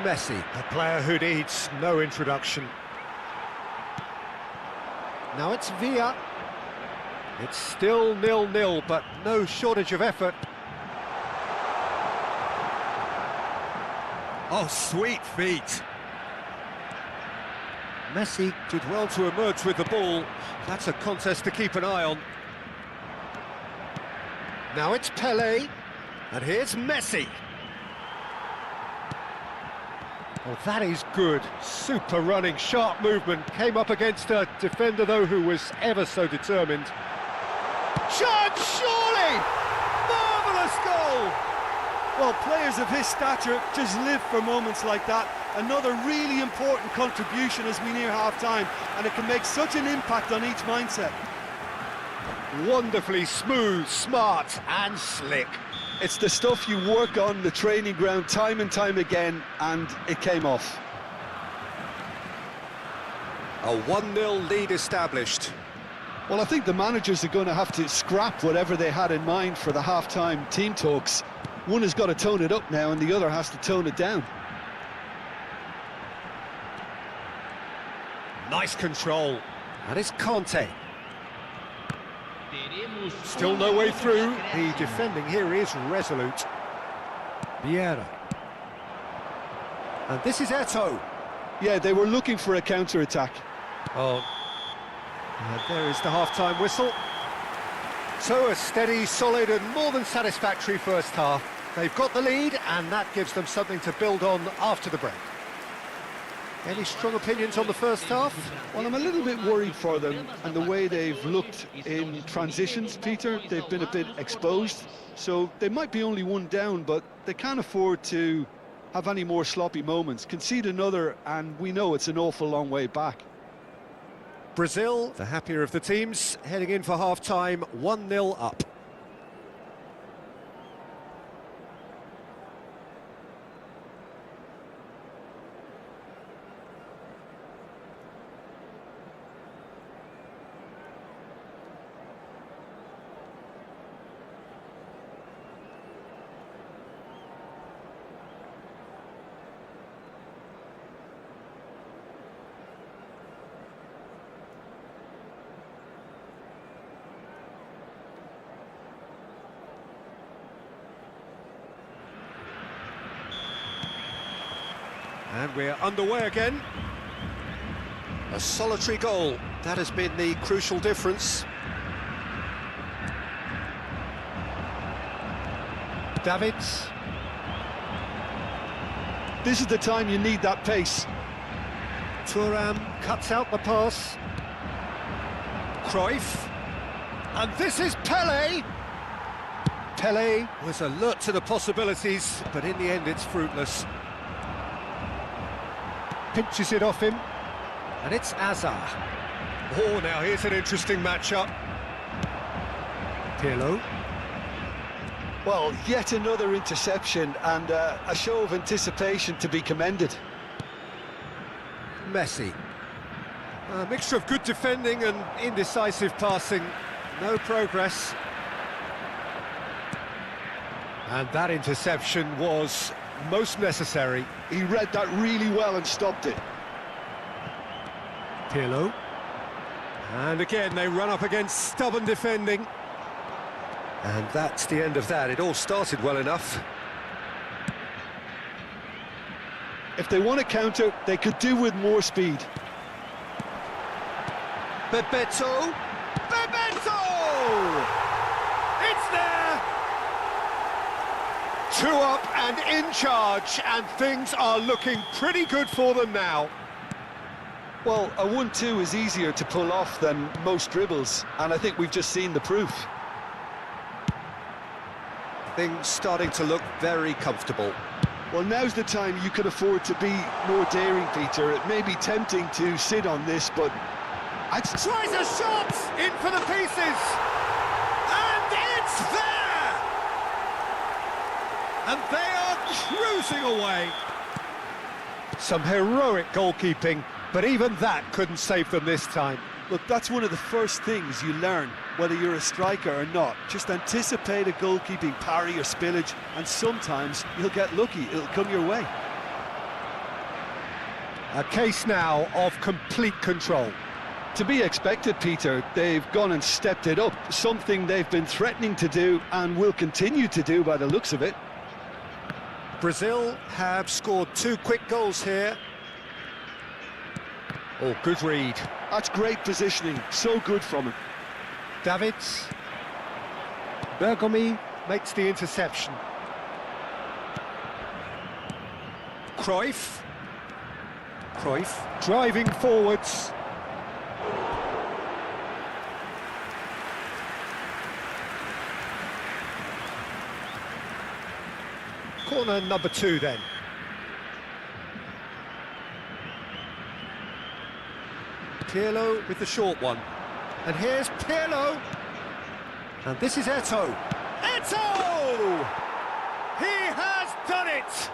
Messi, a player who needs no introduction. Now it's Villa. It's still 0-0, but no shortage of effort. Oh, sweet feet. Messi did well to emerge with the ball. That's a contest to keep an eye on. Now it's Pelé, and here's Messi. Oh, that is good. Super running, sharp movement. Came up against a defender, though, who was ever so determined. Chance, surely! Marvellous goal!
Well, players of his stature just live for moments like that. Another really important contribution as we near half-time, and it can make such an impact on each mindset.
Wonderfully smooth, smart and slick.
It's the stuff you work on the training ground time and time again, and it came off.
A 1-0 lead established.
Well, I think the managers are going to have to scrap whatever they had in mind for the half-time team talks. One has got to tone it up now, and the other has to tone it down.
Nice control. And it's Conte. Still no way through. The defending here is resolute. Vieira. And this is Eto'o.
Yeah, they were looking for a counter-attack.
Oh. And there is the half-time whistle. So a steady, solid and more than satisfactory first half. They've got the lead, and that gives them something to build on after the break. Any strong opinions on the first half?
Well, I'm a little bit worried for them and the way they've looked in transitions, Peter. They've been a bit exposed, so they might be only one down, but they can't afford to have any more sloppy moments. Concede another, and we know it's an awful long way back.
Brazil, the happier of the teams, heading in for half-time, 1-0 up. And we're underway again. A solitary goal. That has been the crucial difference. Davids.
This is the time you need that pace.
Thuram cuts out the pass. Cruyff. And this is Pelé. Pelé was alert to the possibilities, but in the end it's fruitless. Pinches it off him, and it's Hazard. Oh, now here's an interesting matchup. Pirlo.
Well, yet another interception and a show of anticipation to be commended.
Messi. A mixture of good defending and indecisive passing. No progress. And that interception was most necessary.
He read that really well and stopped it.
Pirlo. And again, they run up against stubborn defending. And that's the end of that. It all started well enough.
If they want to counter, they could do with more speed.
Bebeto. Bebeto! It's there! 2 up and in charge, and things are looking pretty good for them now.
Well, a 1-2 is easier to pull off than most dribbles, and I think we've just seen the proof.
Things starting to look very comfortable.
Well, now's the time you can afford to be more daring, Peter. It may be tempting to sit on this, but...
Tries a shot! In for the pieces! And it's there! And they are cruising away. Some heroic goalkeeping, but even that couldn't save them this time.
Look, that's one of the first things you learn, whether you're a striker or not. Just anticipate a goalkeeping parry or spillage, and sometimes you'll get lucky, it'll come your way.
A case now of complete control.
To be expected, Peter. They've gone and stepped it up, something they've been threatening to do and will continue to do by the looks of it.
Brazil have scored 2 quick goals here. Oh, good read.
That's great positioning, so good from him.
Davids. Bergomi makes the interception. Cruyff driving forwards. Corner number 2 then. Pirlo with the short one. And here's Pirlo. And this is Eto'o. Eto'o! He has done it!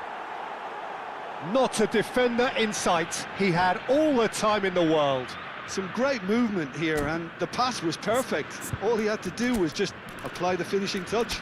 Not a defender in sight. He had all the time in the world.
Some great movement here, and the pass was perfect. All he had to do was just apply the finishing touch.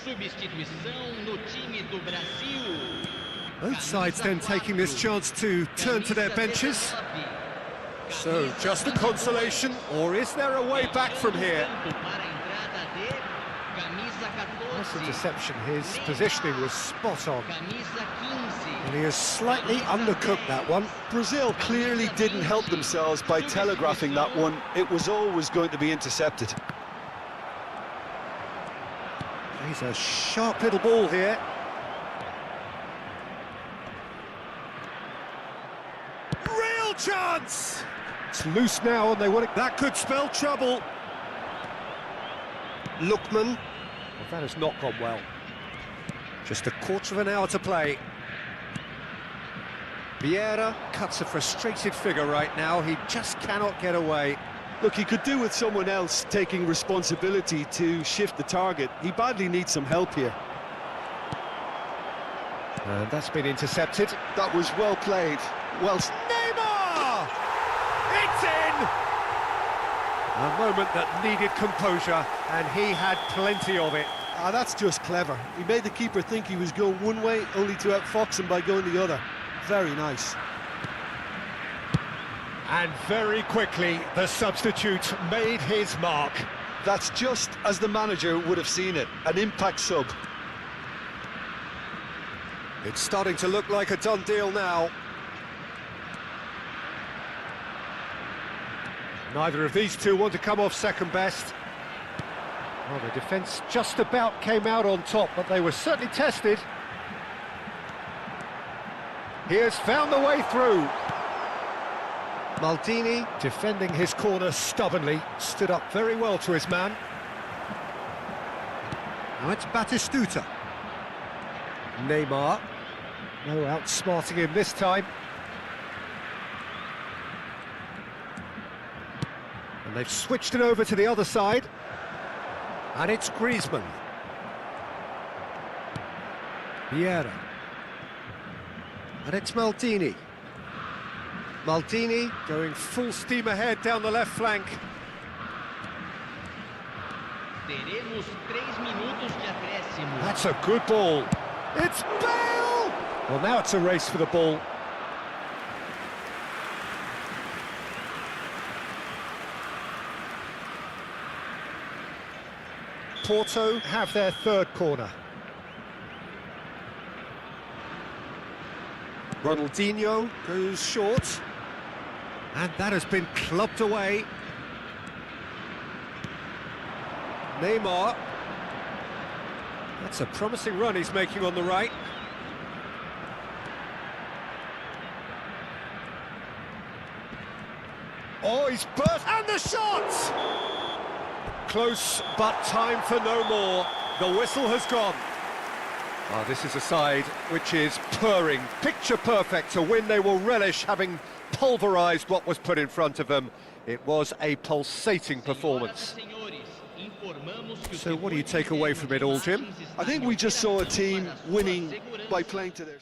Substituição no time do Brasil.
Both sides then taking this chance to turn to their benches. So, just a consolation, or is there a way back from here? Nice interception, his positioning was spot on. And he has slightly undercooked that one.
Brazil clearly didn't help themselves by telegraphing that one. It was always going to be intercepted.
He's a sharp little ball here. Real chance! It's loose now and they want it. That could spell trouble. Lookman. Well, that has not gone well. Just a quarter of an hour to play. Vieira cuts a frustrated figure right now. He just cannot get away.
Look, he could do with someone else taking responsibility to shift the target. He badly needs some help here.
And that's been intercepted.
That was well played. Well...
Neymar! It's in! A moment that needed composure, and he had plenty of it.
Ah, that's just clever. He made the keeper think he was going one way, only to outfox him by going the other. Very nice.
And very quickly, the substitute made his mark.
That's just as the manager would have seen it, an impact sub.
It's starting to look like a done deal now. Neither of these two want to come off second best. Well, the defence just about came out on top, but they were certainly tested. He has found the way through. Maldini, defending his corner stubbornly, stood up very well to his man. Now it's Batistuta. Neymar. No outsmarting him this time. And they've switched it over to the other side. And it's Griezmann. Vieira. And it's Maldini. Maldini going full steam ahead down the left flank.
Teremos 3 minutos de acréscimo.
That's a good ball. It's Bale! Well, now it's a race for the ball. Porto have their third corner. Ronaldinho goes short. And that has been clubbed away. Neymar. That's a promising run he's making on the right. Oh, he's burst, and the shot! Close, but time for no more. The whistle has gone. This is a side which is purring, picture perfect, a win they will relish, having pulverised what was put in front of them. It was a pulsating performance. So what do you take away from it all, Jim?
I think we just saw a team winning by playing to their...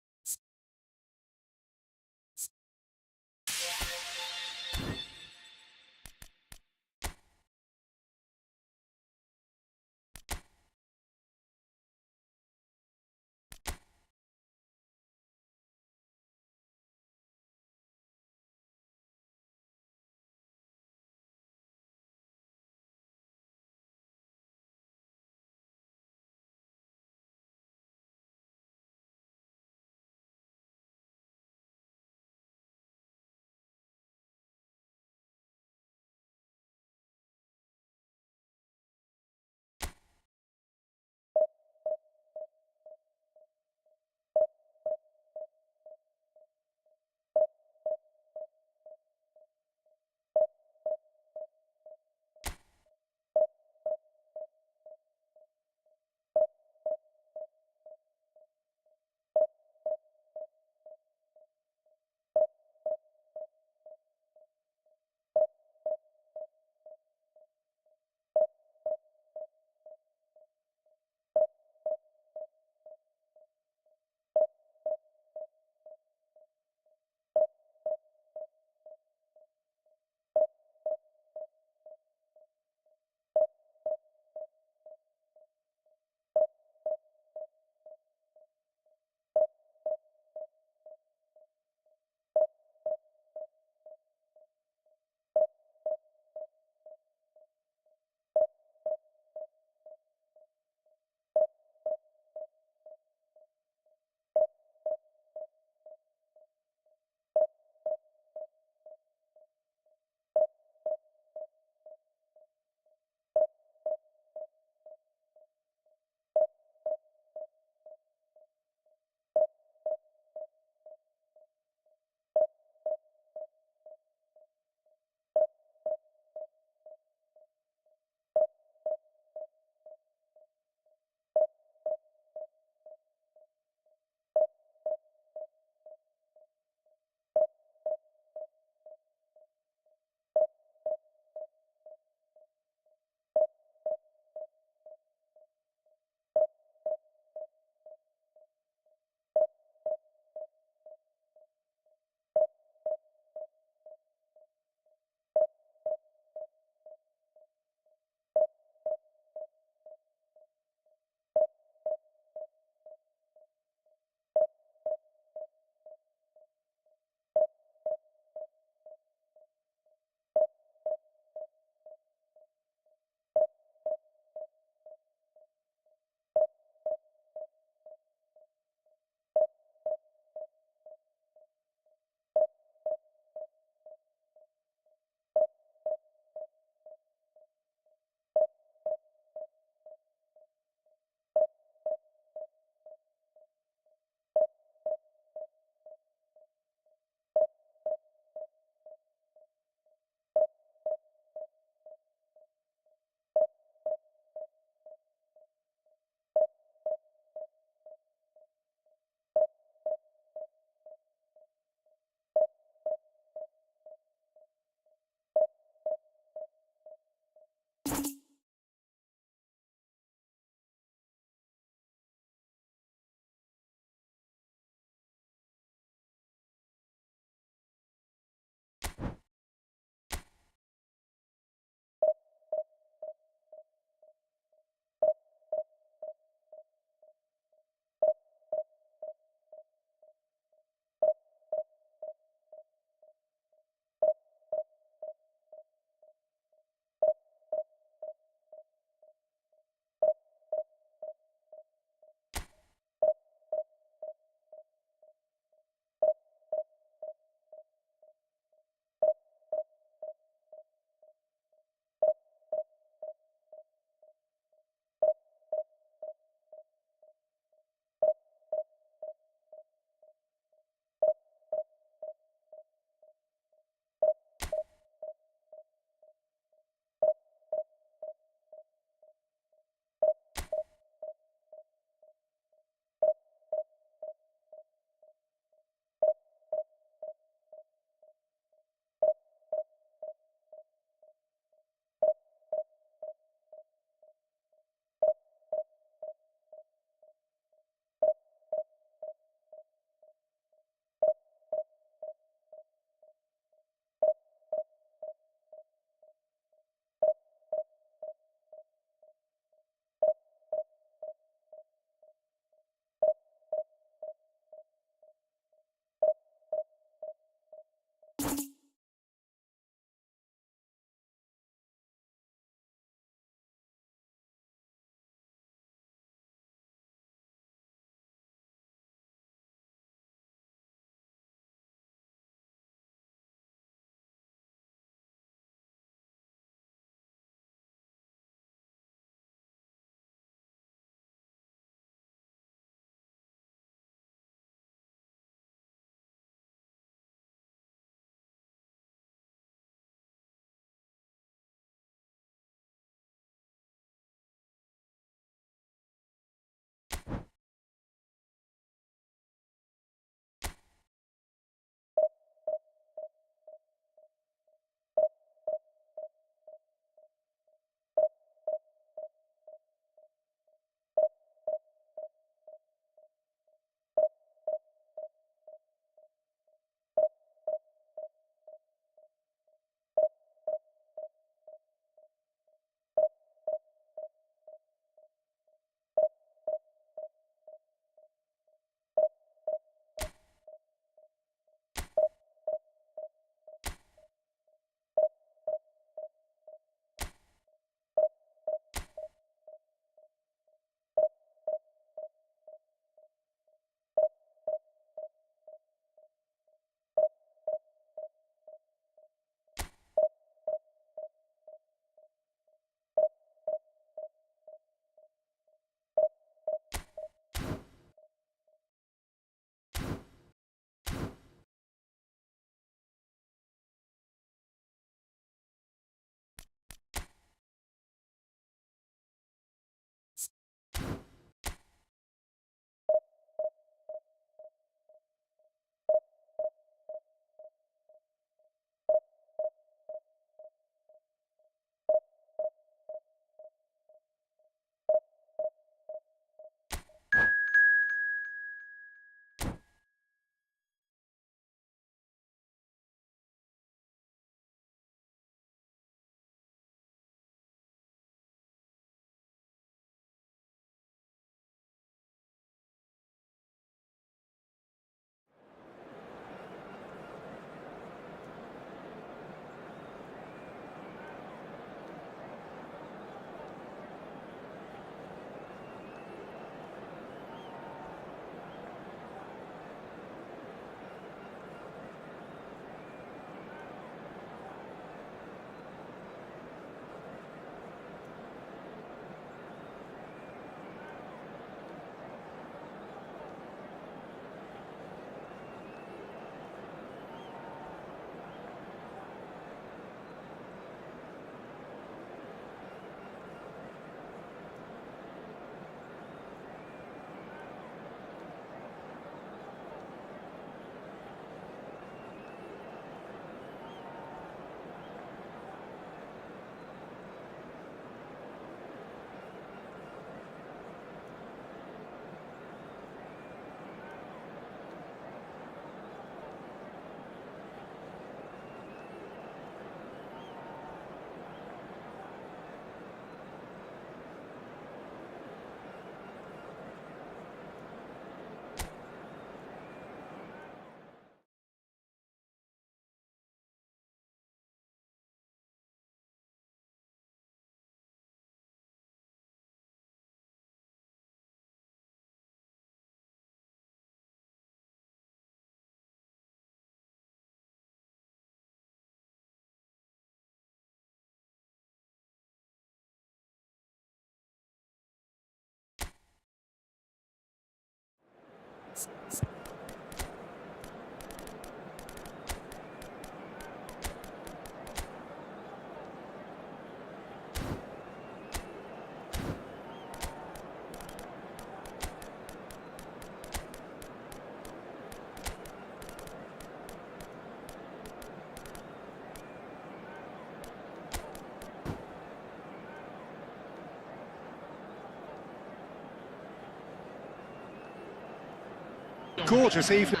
gorgeous evening.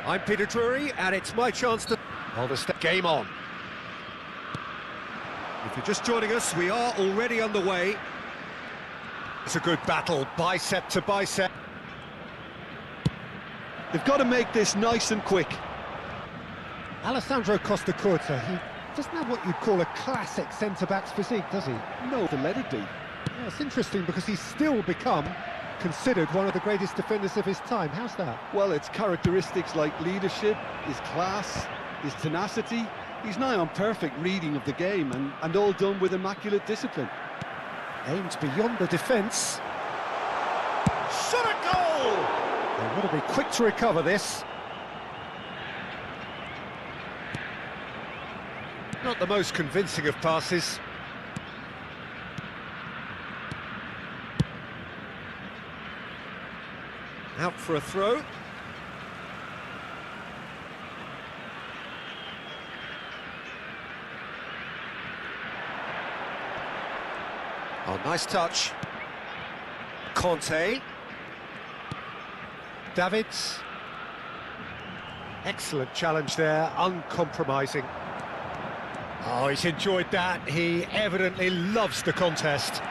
I'm Peter Drury, and it's my chance to hold a step. Game on. If you're just joining us, we are already underway. It's a good battle, bicep to bicep.
They've got to make this nice and quick.
Alessandro Costa Curta, he doesn't have what you'd call a classic centre-back's physique, does he?
No, to let it be.
Yeah, it's interesting because he's still become considered one of the greatest defenders of his time. How's that?
Well, it's characteristics like leadership, his class, his tenacity. He's now on perfect reading of the game and all done with immaculate discipline.
Aims beyond the defence.
Shot a goal!
They've got to be quick to recover this.
Not the most convincing of passes. Out for a throw. Oh, nice touch. Conte. Davids. Excellent challenge there, uncompromising. Oh, he's enjoyed that. He evidently loves the contest.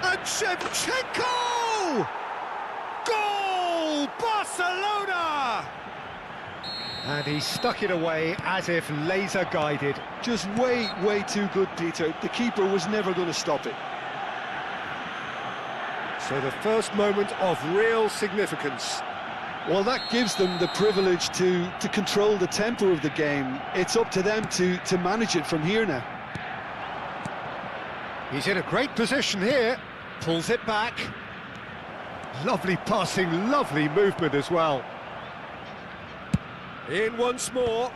And Shevchenko! Goal! Barcelona! And he stuck it away as if laser-guided.
Just way too good, Peter. The keeper was never going to stop it.
So the first moment of real significance.
Well, that gives them the privilege to control the tempo of the game. It's up to them to manage it from here now.
He's in a great position here. Pulls it back. Lovely passing, lovely movement as well. In once more.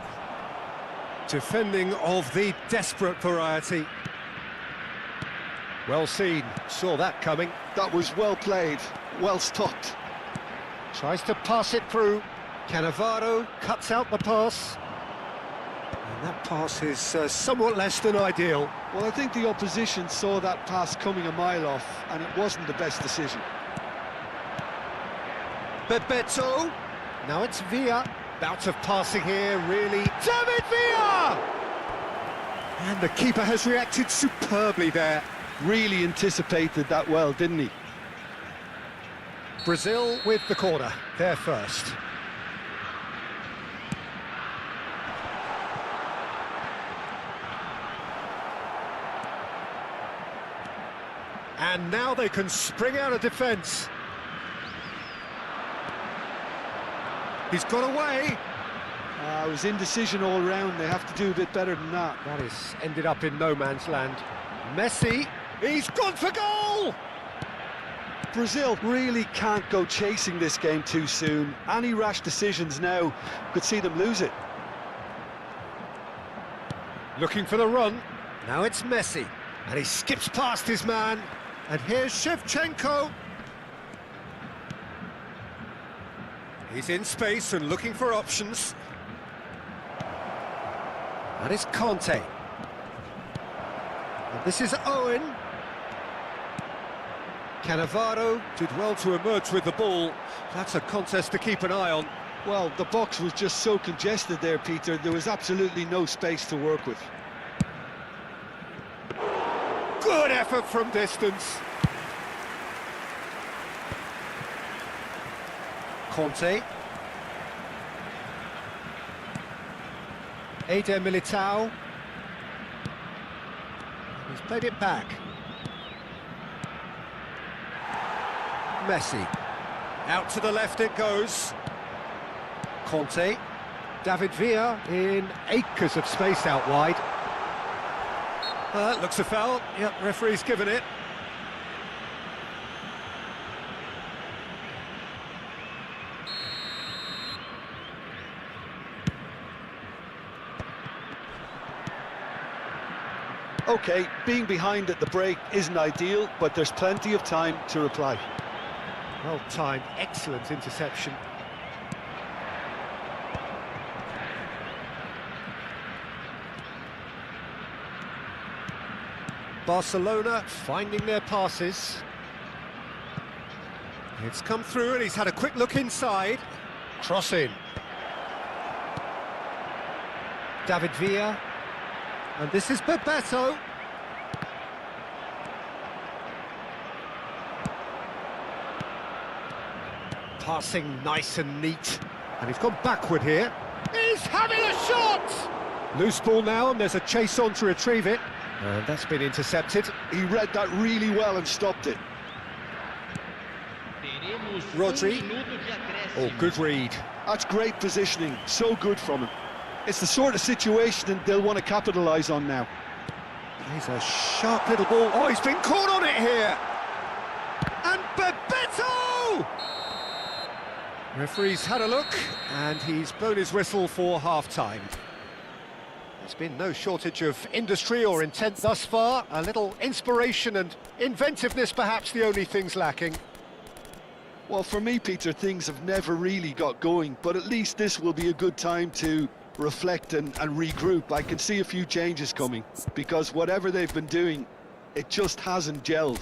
Defending of the desperate variety. Well seen, saw that coming.
That was well played, well stopped.
Tries to pass it through. Cannavaro cuts out the pass. And that pass is somewhat less than ideal.
Well, I think the opposition saw that pass coming a mile off, and it wasn't the best decision.
Bebeto. Now it's Villa. Bout of passing here, really. David Villa! And the keeper has reacted superbly there.
Really anticipated that well, didn't he?
Brazil with the corner, they're first. And now they can spring out of defence. He's got away.
It was indecision all round. They have to do a bit better than that.
That is ended up in no man's land. Messi, he's gone for goal!
Brazil really can't go chasing this game too soon. Any rash decisions now could see them lose it.
Looking for the run. Now it's Messi. And he skips past his man. And here's Shevchenko. He's in space and looking for options. And it's Conte. And this is Owen. Cannavaro did well to emerge with the ball. That's a contest to keep an eye on.
Well, the box was just so congested there, Peter. There was absolutely no space to work with.
Good effort from distance. Conte. Eder Militao. He's played it back. Messi. Out to the left it goes. Conte. David Villa in acres of space out wide. Looks a foul. Yep, referee's given it.
OK, being behind at the break isn't ideal, but there's plenty of time to reply.
Well timed, excellent interception. Barcelona finding their passes. It's come through and he's had a quick look inside. Cross in. David Villa. And this is Bebeto. Passing nice and neat. And he's gone backward here.
He's having a shot!
Loose ball now, and there's a chase on to retrieve it. And that's been intercepted.
He read that really well and stopped it.
Rodri. Oh, good read.
That's great positioning, so good from him. It's the sort of situation they'll want to capitalise on now.
He's a sharp little ball. Oh, he's been caught on it here. And Bebeto! Referee's had a look, and he's blown his whistle for half-time. There's been no shortage of industry or intent thus far. A little inspiration and inventiveness, perhaps the only things lacking.
Well, for me, Peter, things have never really got going, but at least this will be a good time to reflect and regroup. I can see a few changes coming, because whatever they've been doing, it just hasn't gelled.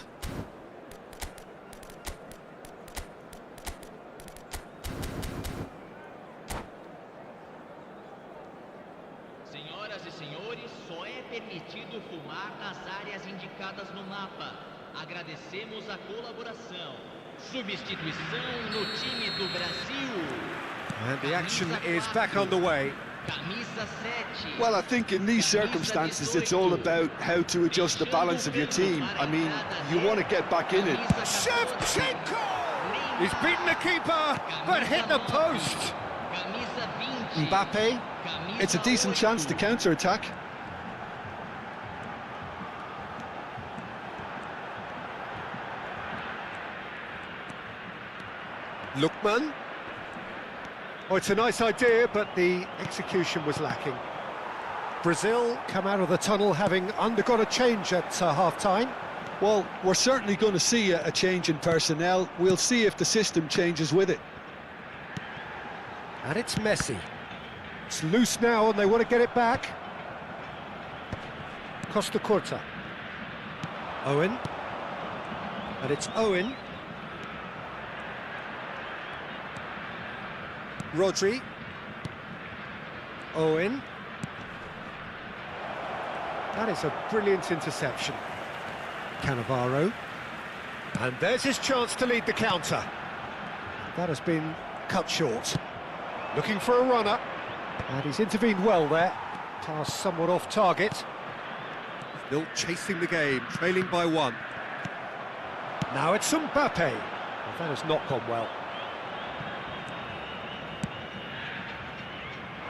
Senhoras e senhores, só é permitido fumar nas áreas indicadas no mapa. Agradecemos a colaboração. Substituição no time do Brasil.
And the action is back on the way.
Camisa 7.
Well, I think in these circumstances, it's all about how to adjust the balance of your team. I mean, you want to get back in it.
Shevchenko! He's beaten the keeper, but hit the post.
Camisa 20.
Mbappe.
It's a decent chance to counter-attack.
Lookman. Oh, it's a nice idea, but the execution was lacking. Brazil come out of the tunnel having undergone a change at half-time.
Well, we're certainly going to see a change in personnel. We'll see if the system changes with it.
And it's Messi. It's loose now, and they want to get it back. Costa Curta. Owen. And it's Owen. Rodri. Owen. That is a brilliant interception. Cannavaro. And there's his chance to lead the counter. That has been cut short. Looking for a runner. And he's intervened well there. Pass somewhat off target. Still chasing the game, trailing by one. Now it's Mbappe. Well, that has not gone well.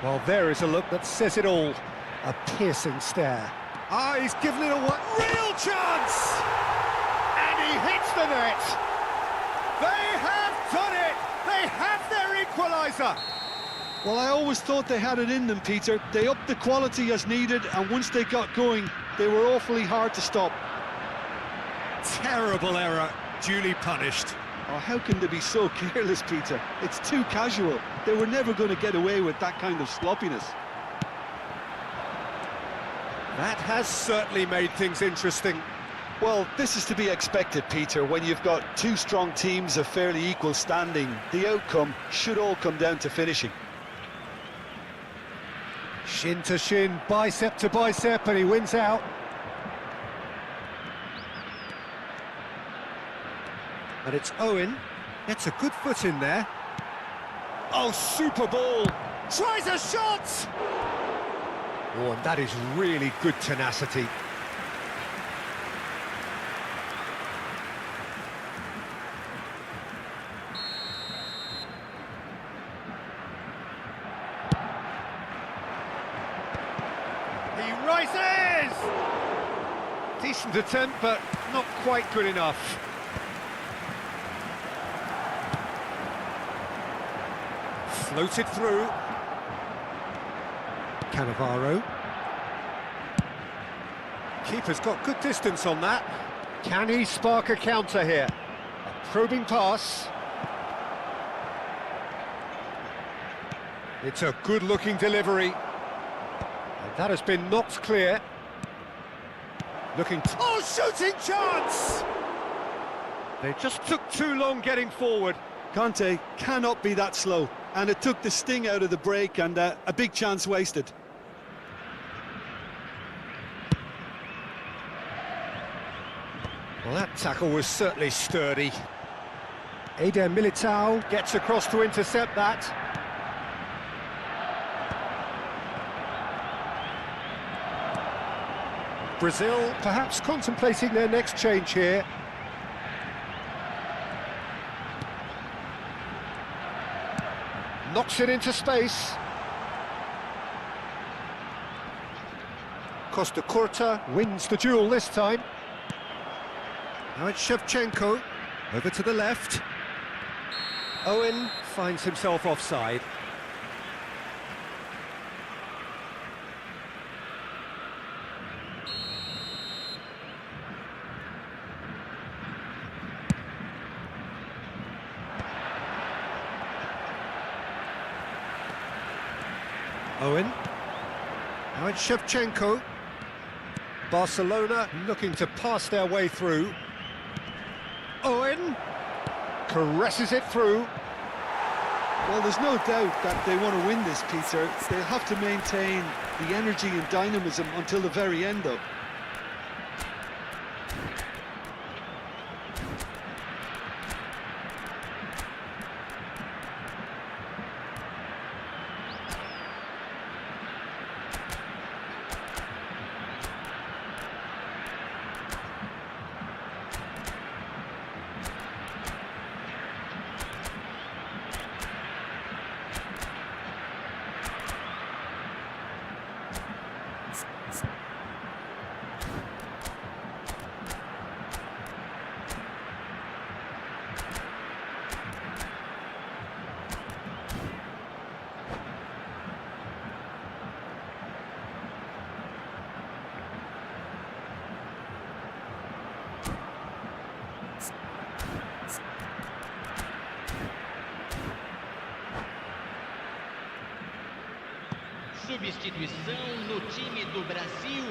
Well, there is a look that says it all. A piercing stare. Ah, he's given it away. Real chance!
And he hits the net. They have done it. They have their equaliser.
Well, I always thought they had it in them, Peter. They upped the quality as needed, and once they got going, they were awfully hard to stop.
Terrible error, duly punished.
Oh, how can they be so careless, Peter? It's too casual. They were never going to get away with that kind of sloppiness.
That has certainly made things interesting.
Well, this is to be expected, Peter. When you've got two strong teams of fairly equal standing, the outcome should all come down to finishing.
Shin to shin, bicep to bicep, and he wins out. And it's Owen. Gets a good foot in there. Oh, super ball.
Tries a shot.
Oh, and that is really good tenacity.
He rises.
Decent attempt, but not quite good enough. Floated through. Cannavaro. Keeper's got good distance on that. Can he spark a counter here? A probing pass. It's a good-looking delivery. And that has been knocked clear. Looking...
Oh, shooting chance!
They just took too long getting forward.
Conte cannot be that slow. and it took the sting out of the break, and a big chance wasted.
Well, that tackle was certainly sturdy. Eder Militao gets across to intercept that. Brazil perhaps contemplating their next change here. Knocks it into space. Costa Curta wins the duel this time. Now it's Shevchenko, over to the left. Owen finds himself offside. Owen. Now it's Shevchenko. Barcelona looking to pass their way through. Owen caresses it through.
Well, there's no doubt that they want to win this, Peter. They'll have to maintain the energy and dynamism until the very end, though.
Substituição no time do Brasil.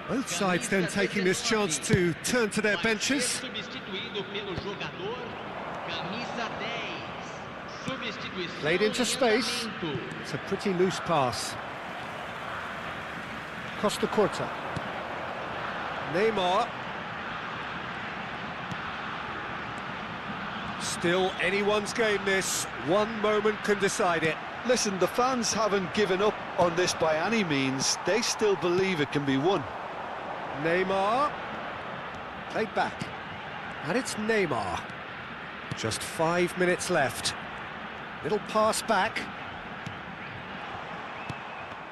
Both sides then taking this chance to turn to their benches.
Substituído pelo jogador camisa 10. Substituição.
Played into space. It's a pretty loose pass. Costa Curta. Neymar. Still anyone's game this. One moment can decide it.
Listen, the fans haven't given up on this by any means. They still believe it can be won.
Neymar. Played back. And it's Neymar. Just 5 minutes left. Little pass back.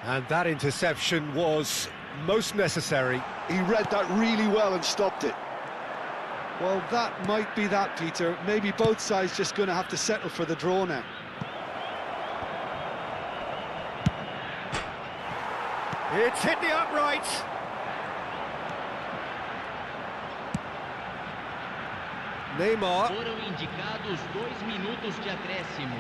And that interception was most necessary.
He read that really well and stopped it. Well, that might be that, Peter. Maybe both sides just going to have to settle for the draw now.
It's hit the upright. Neymar.
Foram indicados 2 minutos de acréscimo.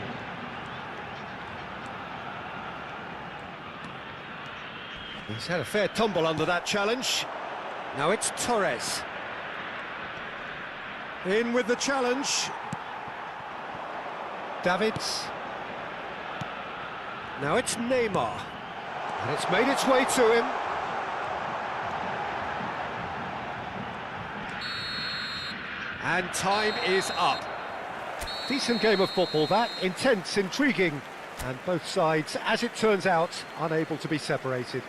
He's had a fair tumble under that challenge. Now it's Torres. In with the challenge. Davids. Now it's Neymar. And it's made its way to him. And time is up. Decent game of football that, intense, intriguing, and both sides, as it turns out, unable to be separated.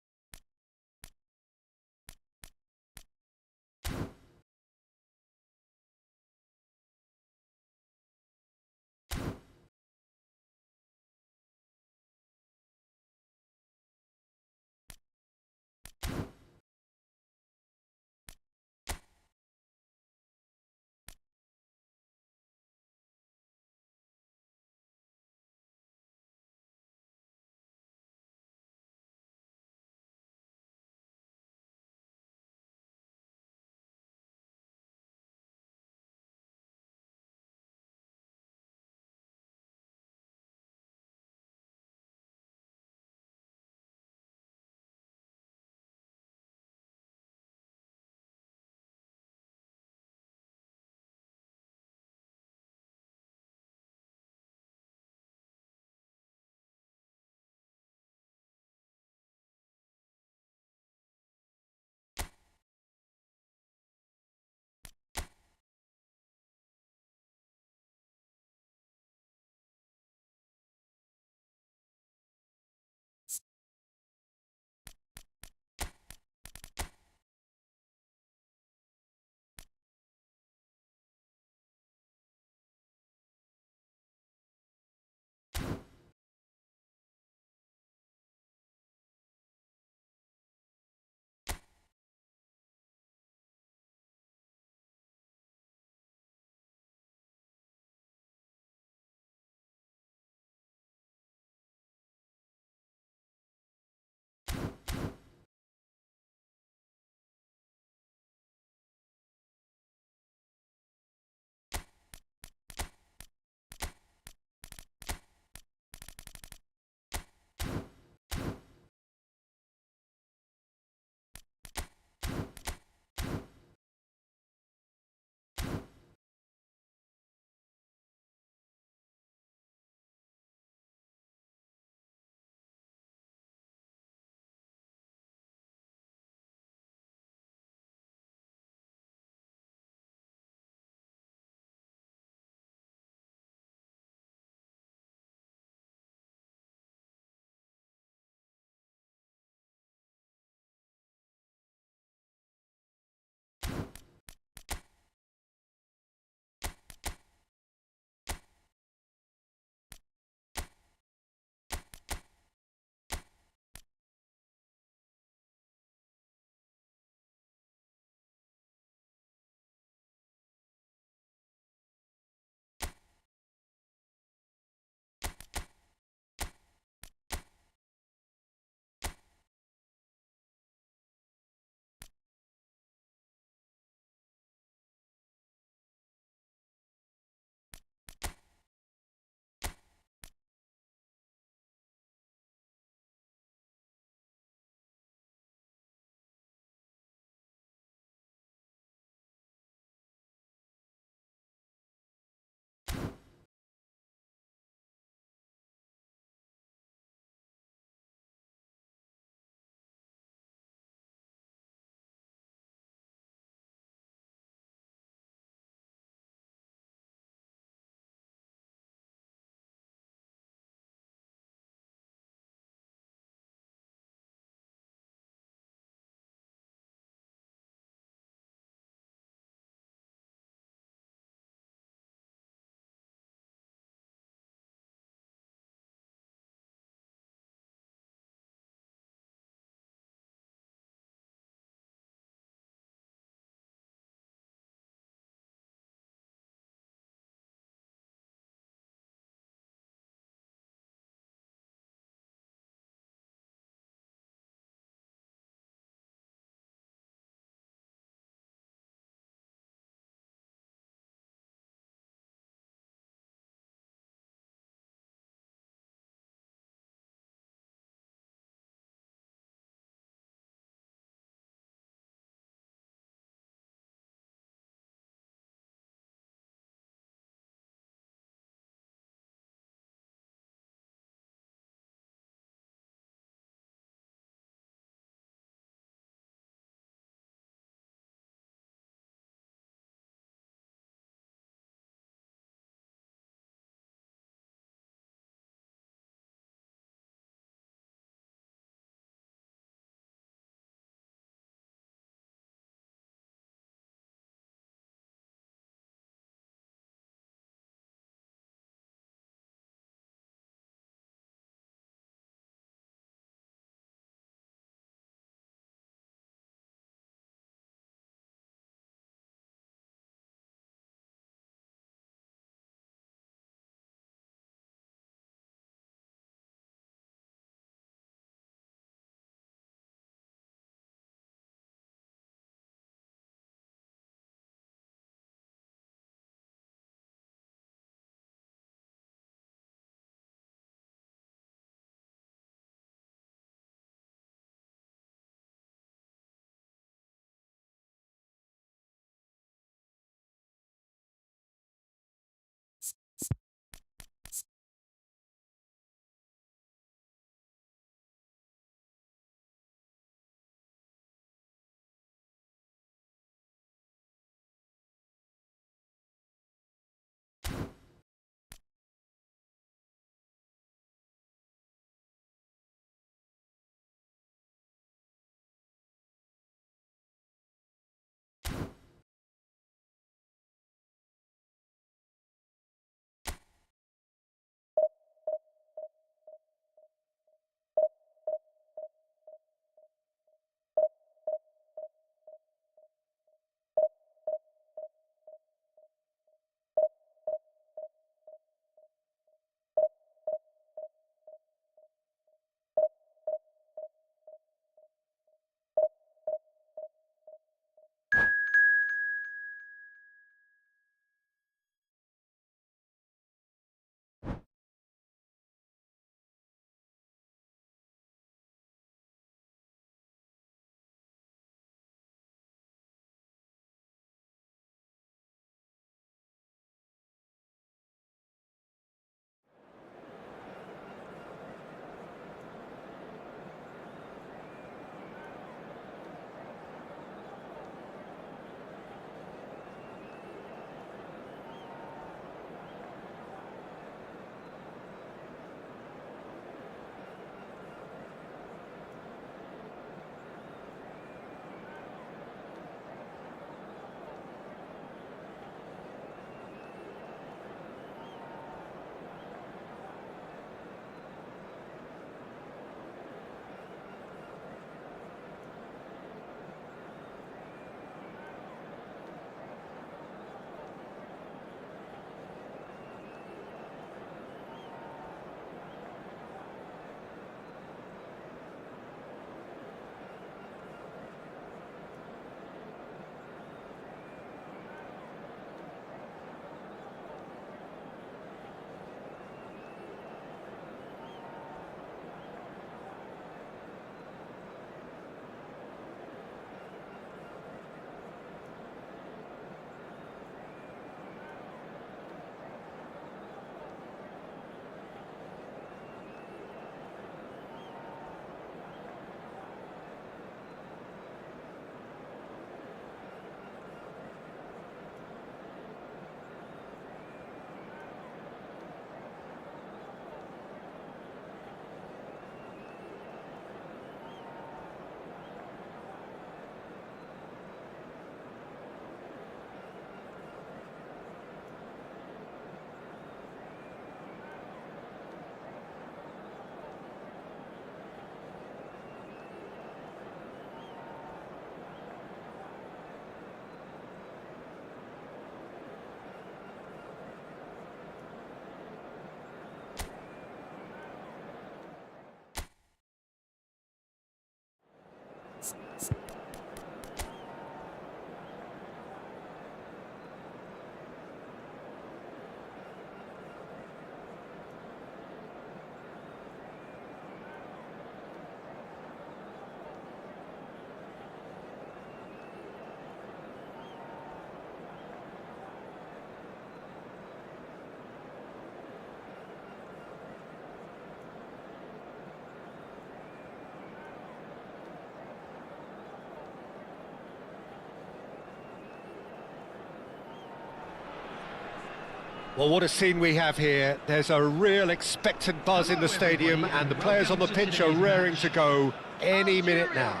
Well, what a scene we have here. There's a real expectant buzz in the stadium, and the players on the pitch are raring to go any minute now.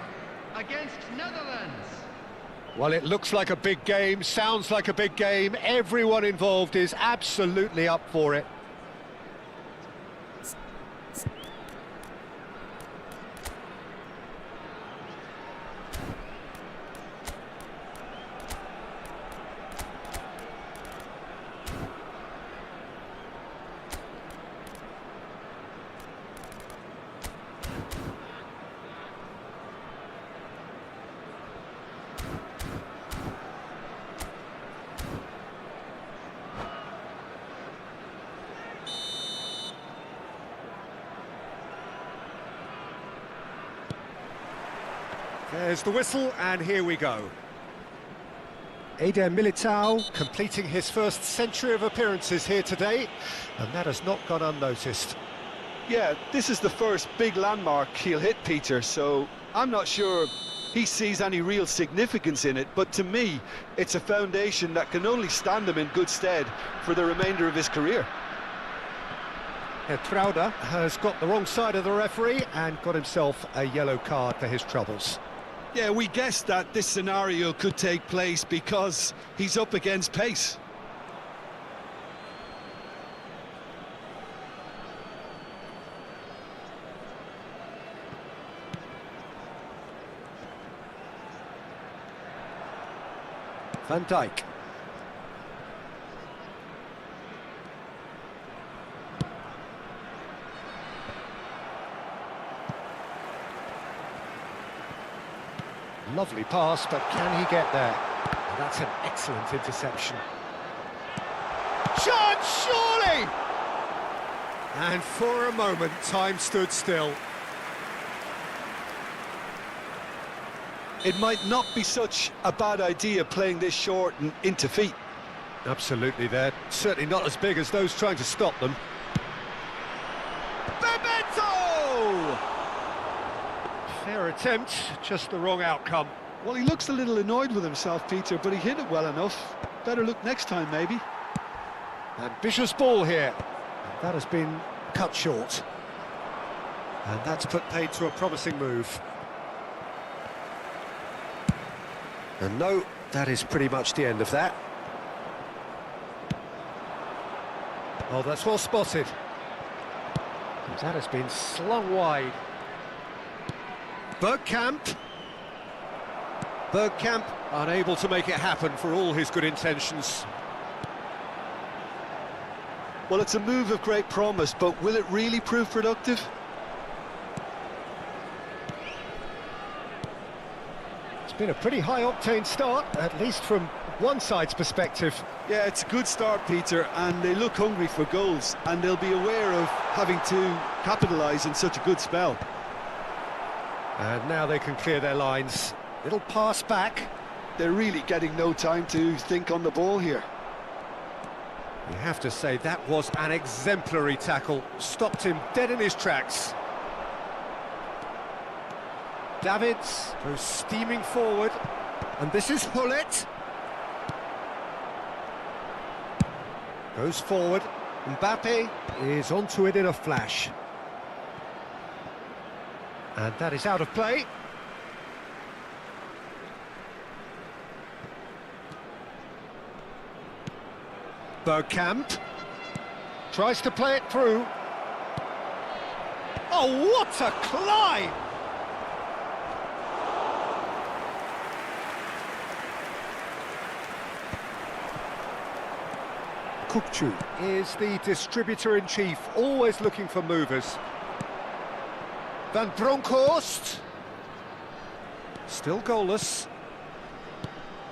Against Netherlands.
Well, it looks like a big game, sounds like a big game. Everyone involved is absolutely up for it. There's the whistle, and here we go. Eder Militao completing his first century of appearances here today, and that has not gone unnoticed.
Yeah, this is the first big landmark he'll hit, Peter, so I'm not sure he sees any real significance in it, but to me, it's a foundation that can only stand him in good stead for the remainder of his career.
Trauda has got the wrong side of the referee and got himself a yellow card for his troubles.
Yeah, we guessed that this scenario could take place because he's up against pace.
Van Dijk. Lovely pass, but can he get there? And that's an excellent interception. Chance, surely! And for a moment, time stood still.
It might not be such a bad idea playing this short and into feet.
Absolutely, they're certainly not as big as those trying to stop them. Bebeto! Fair attempt, just the wrong outcome.
Well, he looks a little annoyed with himself, Peter, but he hit it well enough. Better look next time, maybe.
Ambitious ball here. And that has been cut short. And that's put paid to a promising move. And no, that is pretty much the end of that. Oh, that's well spotted. And that has been slung wide. Bergkamp. Bergkamp unable to make it happen for all his good intentions.
Well, it's a move of great promise, but will it really prove productive?
It's been a pretty high-octane start, at least from one side's perspective.
Yeah, it's a good start, Peter, and they look hungry for goals, and they'll be aware of having to capitalise in such a good spell.
And now they can clear their lines. Little pass back.
They're really getting no time to think on the ball here.
You have to say that was an exemplary tackle. Stopped him dead in his tracks. Davids goes steaming forward. And this is Hullet. Goes forward. Mbappe is onto it in a flash. And that is out of play. Bergkamp tries to play it through. Oh, what a climb! Kukçu is the distributor-in-chief, always looking for movers. Van Bronckhorst. Still goalless.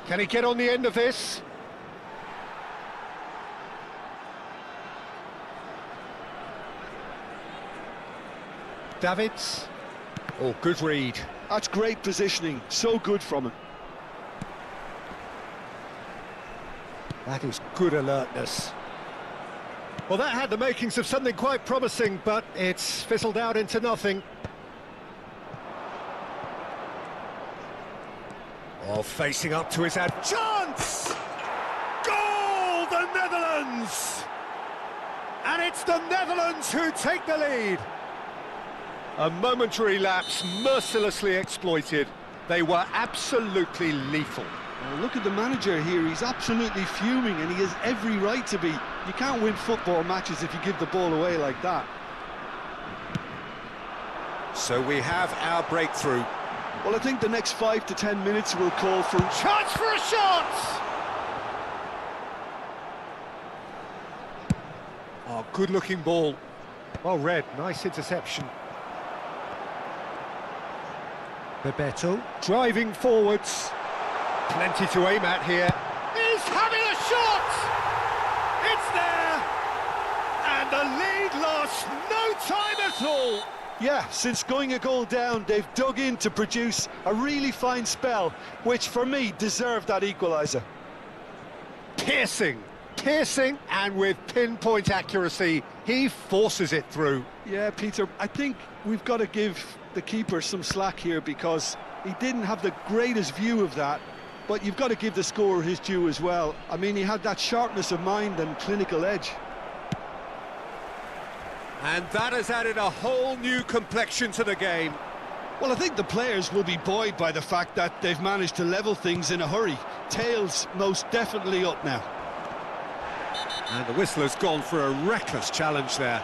Can he get on the end of this? Davids. Oh, good read.
That's great positioning, so good from him.
That is good alertness. Well, that had the makings of something quite promising, but it's fizzled out into nothing. Oh, facing up to his ad. Chance! Goal, the Netherlands!
And it's the Netherlands who take the lead. A momentary lapse mercilessly exploited. They were absolutely lethal.
Well, look at the manager here, he's absolutely fuming and he has every right to be. You can't win football matches if you give the ball away like that.
So we have our breakthrough.
Well, I think the next 5 to 10 minutes will call for...
Chance for a shot! Oh, good-looking ball. Well read, nice interception. Bebeto driving forwards. Plenty to aim at here. He's having a shot! It's there! And the lead lost no time at all!
Yeah, since going a goal down, they've dug in to produce a really fine spell, which for me deserved that equaliser.
Piercing, and with pinpoint accuracy, he forces it through.
Yeah, Peter, I think we've got to give the keeper some slack here because he didn't have the greatest view of that, but you've got to give the scorer his due as well. I mean, he had that sharpness of mind and clinical edge.
And that has added a whole new complexion to the game.
Well, I think the players will be buoyed by the fact that they've managed to level things in a hurry. Tails most definitely up now.
And the whistler's gone for a reckless challenge there.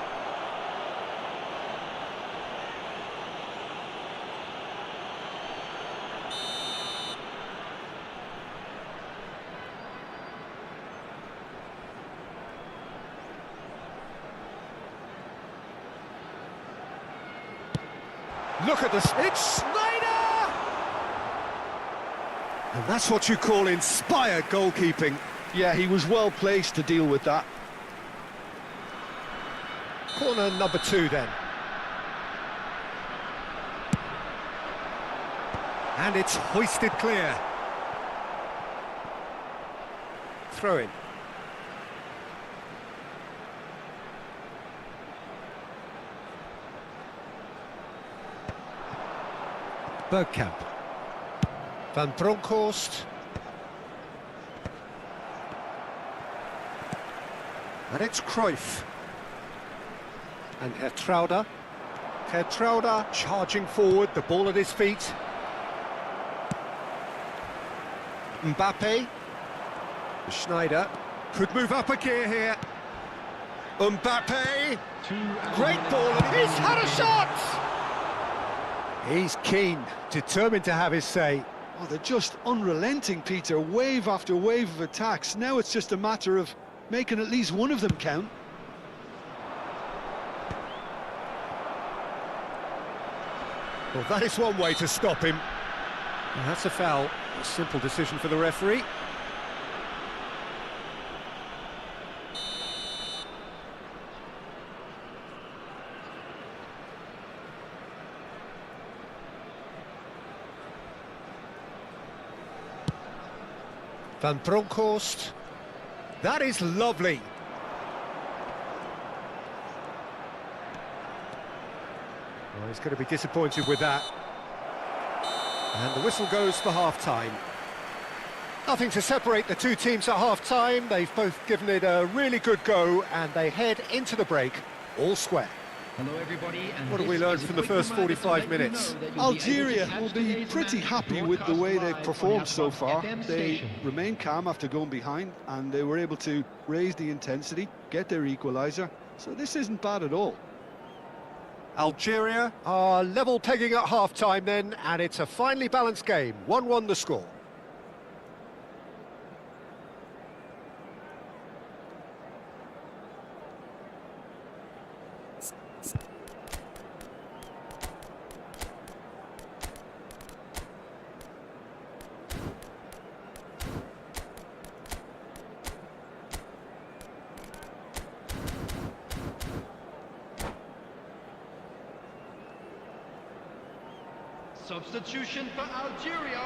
Look at this, it's Snyder! And that's what you call inspired goalkeeping.
Yeah, he was well placed to deal with that.
Corner number 2 then. And it's hoisted clear. Throw in. Bergkamp. Van Bronckhorst. And it's Cruyff. And Gertruida. Gertruida charging forward, the ball at his feet. Mbappe. Schneider could move up a gear here. Mbappe. Great ball, and he's had a shot! He's keen, determined to have his say.
Oh, they're just unrelenting, Peter. Wave after wave of attacks. Now it's just a matter of making at least one of them count.
Well, that is one way to stop him. And that's a foul. A simple decision for the referee. Van Bronckhorst. That is lovely. Well, he's going to be disappointed with that. And the whistle goes for half-time. Nothing to separate the two teams at half-time. They've both given it a really good go, and they head into the break all square.
Hello everybody, and
What have we learned from the first 45 minutes?
Algeria will be pretty happy with the way they've performed so far. They remained calm after going behind, and they were able to raise the intensity, get their equaliser. So this isn't bad at all.
Algeria are level pegging at half-time then, and it's a finely balanced game. 1-1 the score.
Substitution for Algeria,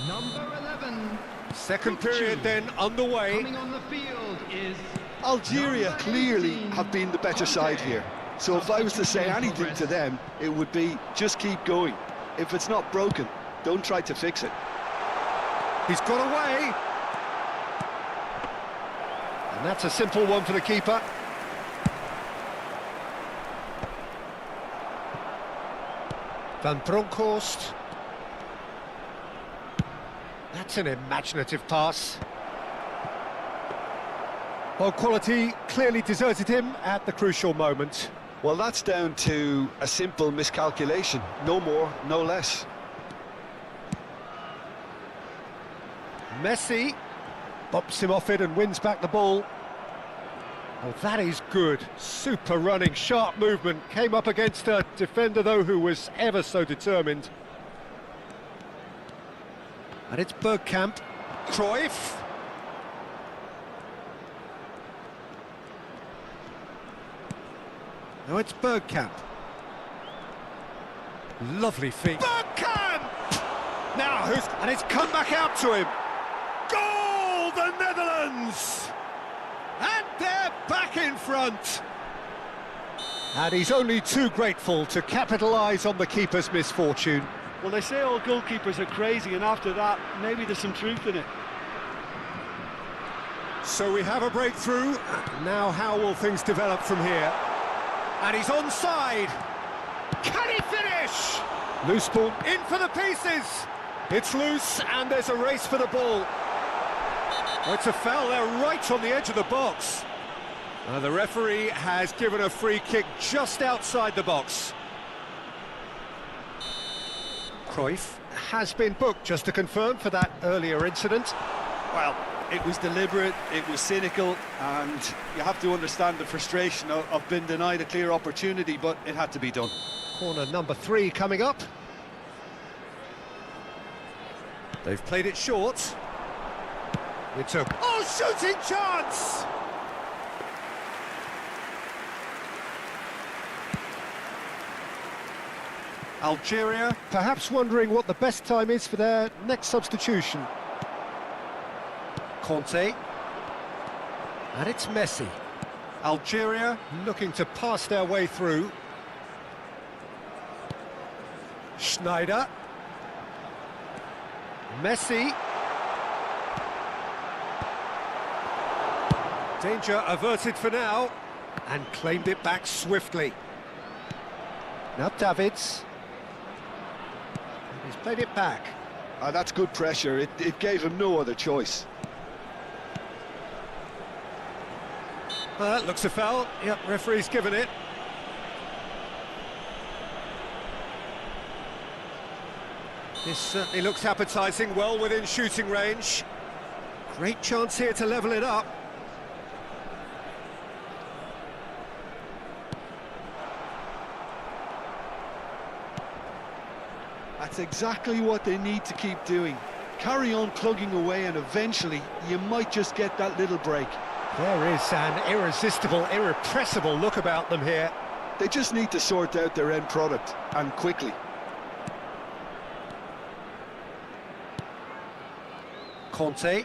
number 11.
Second period then underway.
Coming on the field is
Algeria clearly have been the better side here. So if I was to say anything to them, it would be just keep going. If it's not broken, don't try to fix it.
He's got away. And that's a simple one for the keeper.
Van Bronckhorst. That's an imaginative pass. Well, quality clearly deserted him at the crucial moment.
Well, that's down to a simple miscalculation. No more, no less.
Messi bops him off it and wins back the ball. Oh, that is good. Super running, sharp movement. Came up against a defender, though, who was ever so determined. And it's Bergkamp. Cruyff. Now it's Bergkamp. Lovely feet.
Bergkamp!
Now who's... And it's come back out to him.
Goal, the Netherlands!
And they're back in front. And he's only too grateful to capitalise on the keeper's misfortune.
Well, they say all goalkeepers are crazy, and after that, maybe there's some truth in it.
So we have a breakthrough. Now how will things develop from here? And he's onside. Can he finish? Loose ball in for the pieces. It's loose and there's a race for the ball. Oh, it's a foul there right on the edge of the box. The referee has given a free kick just outside the box. Cruyff has been booked, just to confirm, for that earlier incident.
Well, it was deliberate, it was cynical, and you have to understand the frustration of being denied a clear opportunity, but it had to be done.
Corner number 3 coming up. They've played it short. It's a...
Oh, shooting chance!
Algeria perhaps wondering what the best time is for their next substitution. Conte. And it's Messi. Algeria looking to pass their way through. Schneider. Messi. Danger averted for now, and claimed it back swiftly. Now Davids. He's played it back.
That's good pressure, it gave him no other choice.
That looks a foul. Yep, referee's given it. This certainly looks appetising, well within shooting range. Great chance here to level it up.
That's exactly what they need to keep doing. Carry on plugging away, and eventually you might just get that little break.
There is an irresistible, irrepressible look about them here.
They just need to sort out their end product, and quickly.
Conte.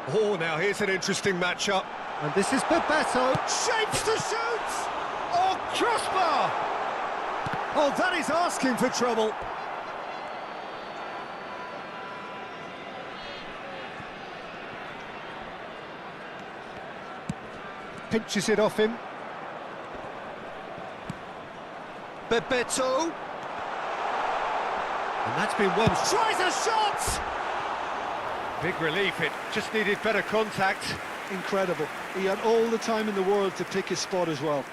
Oh, now here's an interesting matchup. And this is Bebeto. Shapes to shoot! Oh, crossbar! Oh, that is asking for trouble. Pinches it off him. Bebeto. And that's been won. Tries a shot! Big relief, it just needed better contact.
Incredible. He had all the time in the world to pick his spot as well.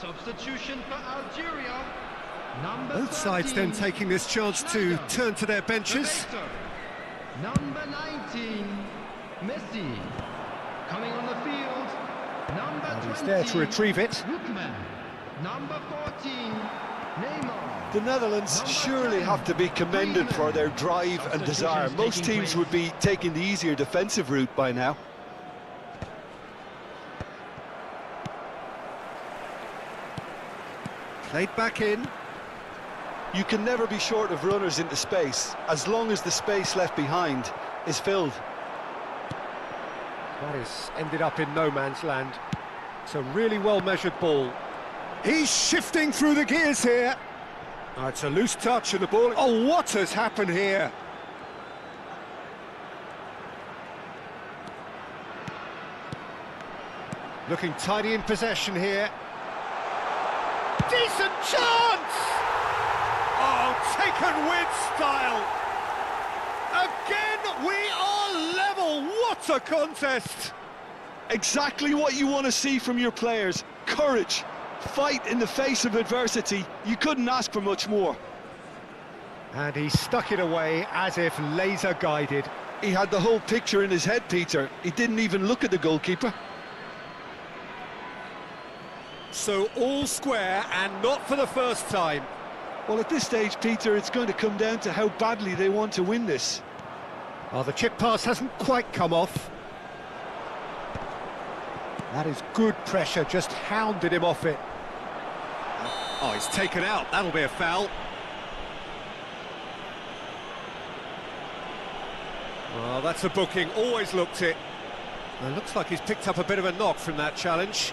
Substitution for Algeria. Number
Both sides then
13,
taking this chance to
Schneider.
turn to their benches.
Debater. Number 19, Messi. Coming on the field, number
And
20,
he's there to retrieve it.
Lookman. Number 14, Neymar.
The Netherlands
Number
surely
10,
have to be commended for their drive and desire. Most teams would be taking the easier defensive route by now.
Played back in.
You can never be short of runners into space, as long as the space left behind is filled.
That has ended up in no man's land. It's a really well-measured ball. He's shifting through the gears here. Oh, it's a loose touch and the ball... Oh, what has happened here? Looking tidy in possession here.
Decent chance! Oh, taken with style. Again, we are level. What a contest!
Exactly what you want to see from your players. Courage, fight in the face of adversity. You couldn't ask for much more.
And he stuck it away as if laser-guided.
He had the whole picture in his head, Peter. He didn't even look at the goalkeeper.
So all square, and not for the first time.
Well, at this stage, Peter, it's going to come down to how badly they want to win this.
Oh, the chip pass hasn't quite come off. That is good pressure, just hounded him off it. Oh, he's taken out, that'll be a foul. Well, that's a booking, always looked it. It looks like he's picked up a bit of a knock from that challenge.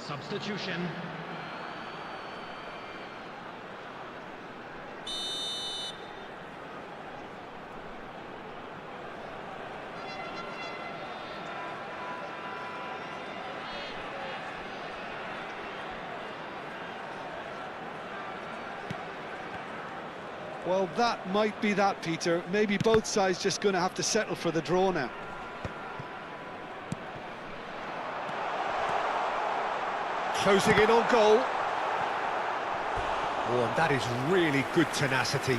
Substitution.
Well, that might be that, Peter. Maybe both sides just going to have to settle for the draw now.
Closing in on goal. Oh, and that is really good tenacity.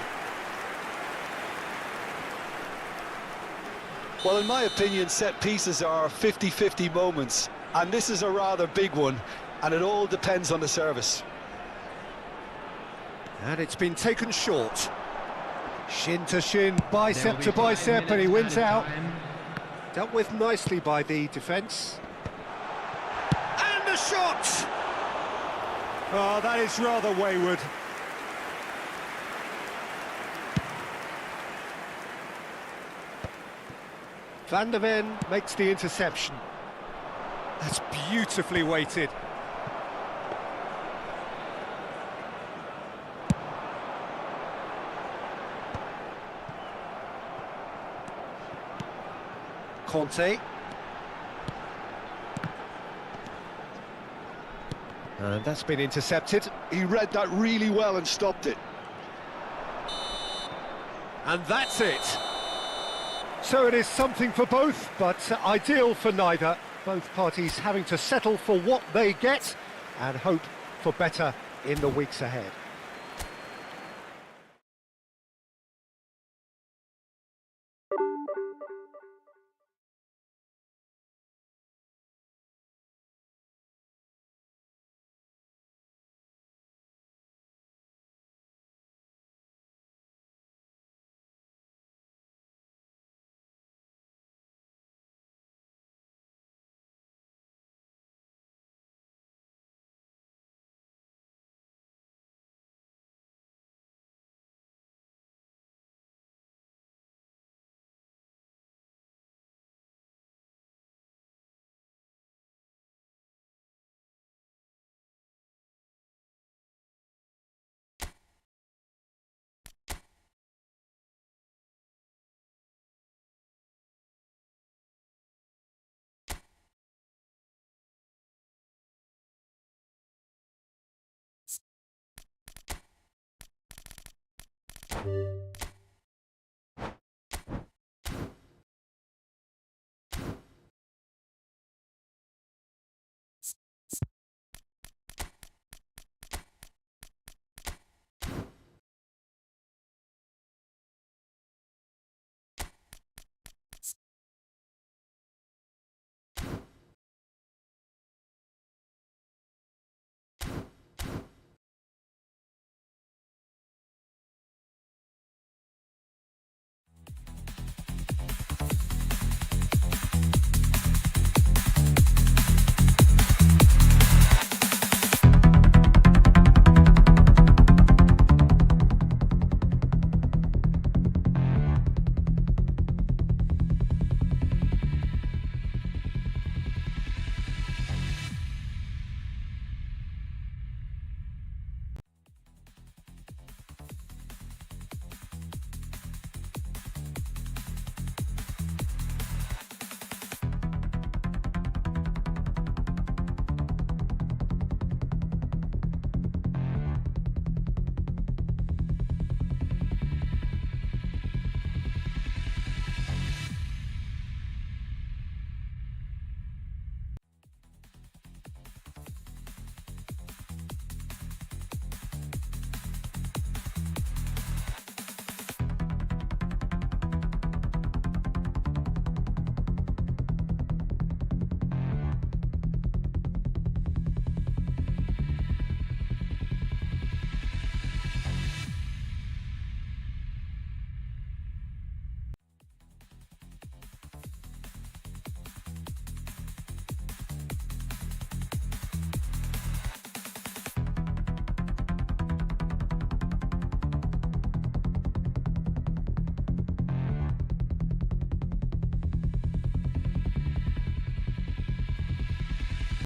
Well, in my opinion, set pieces are 50-50 moments, and this is a rather big one, and it all depends on the service.
And it's been taken short. Shin to shin, bicep to bicep, and he wins out. Dealt with nicely by the defence. And the shot! Oh, that is rather wayward. Van der Ven makes the interception. That's beautifully weighted. Conte. And that's been intercepted.
He read that really well and stopped it.
And that's it. So it is something for both, but ideal for neither. Both parties having to settle for what they get and hope for better in the weeks ahead.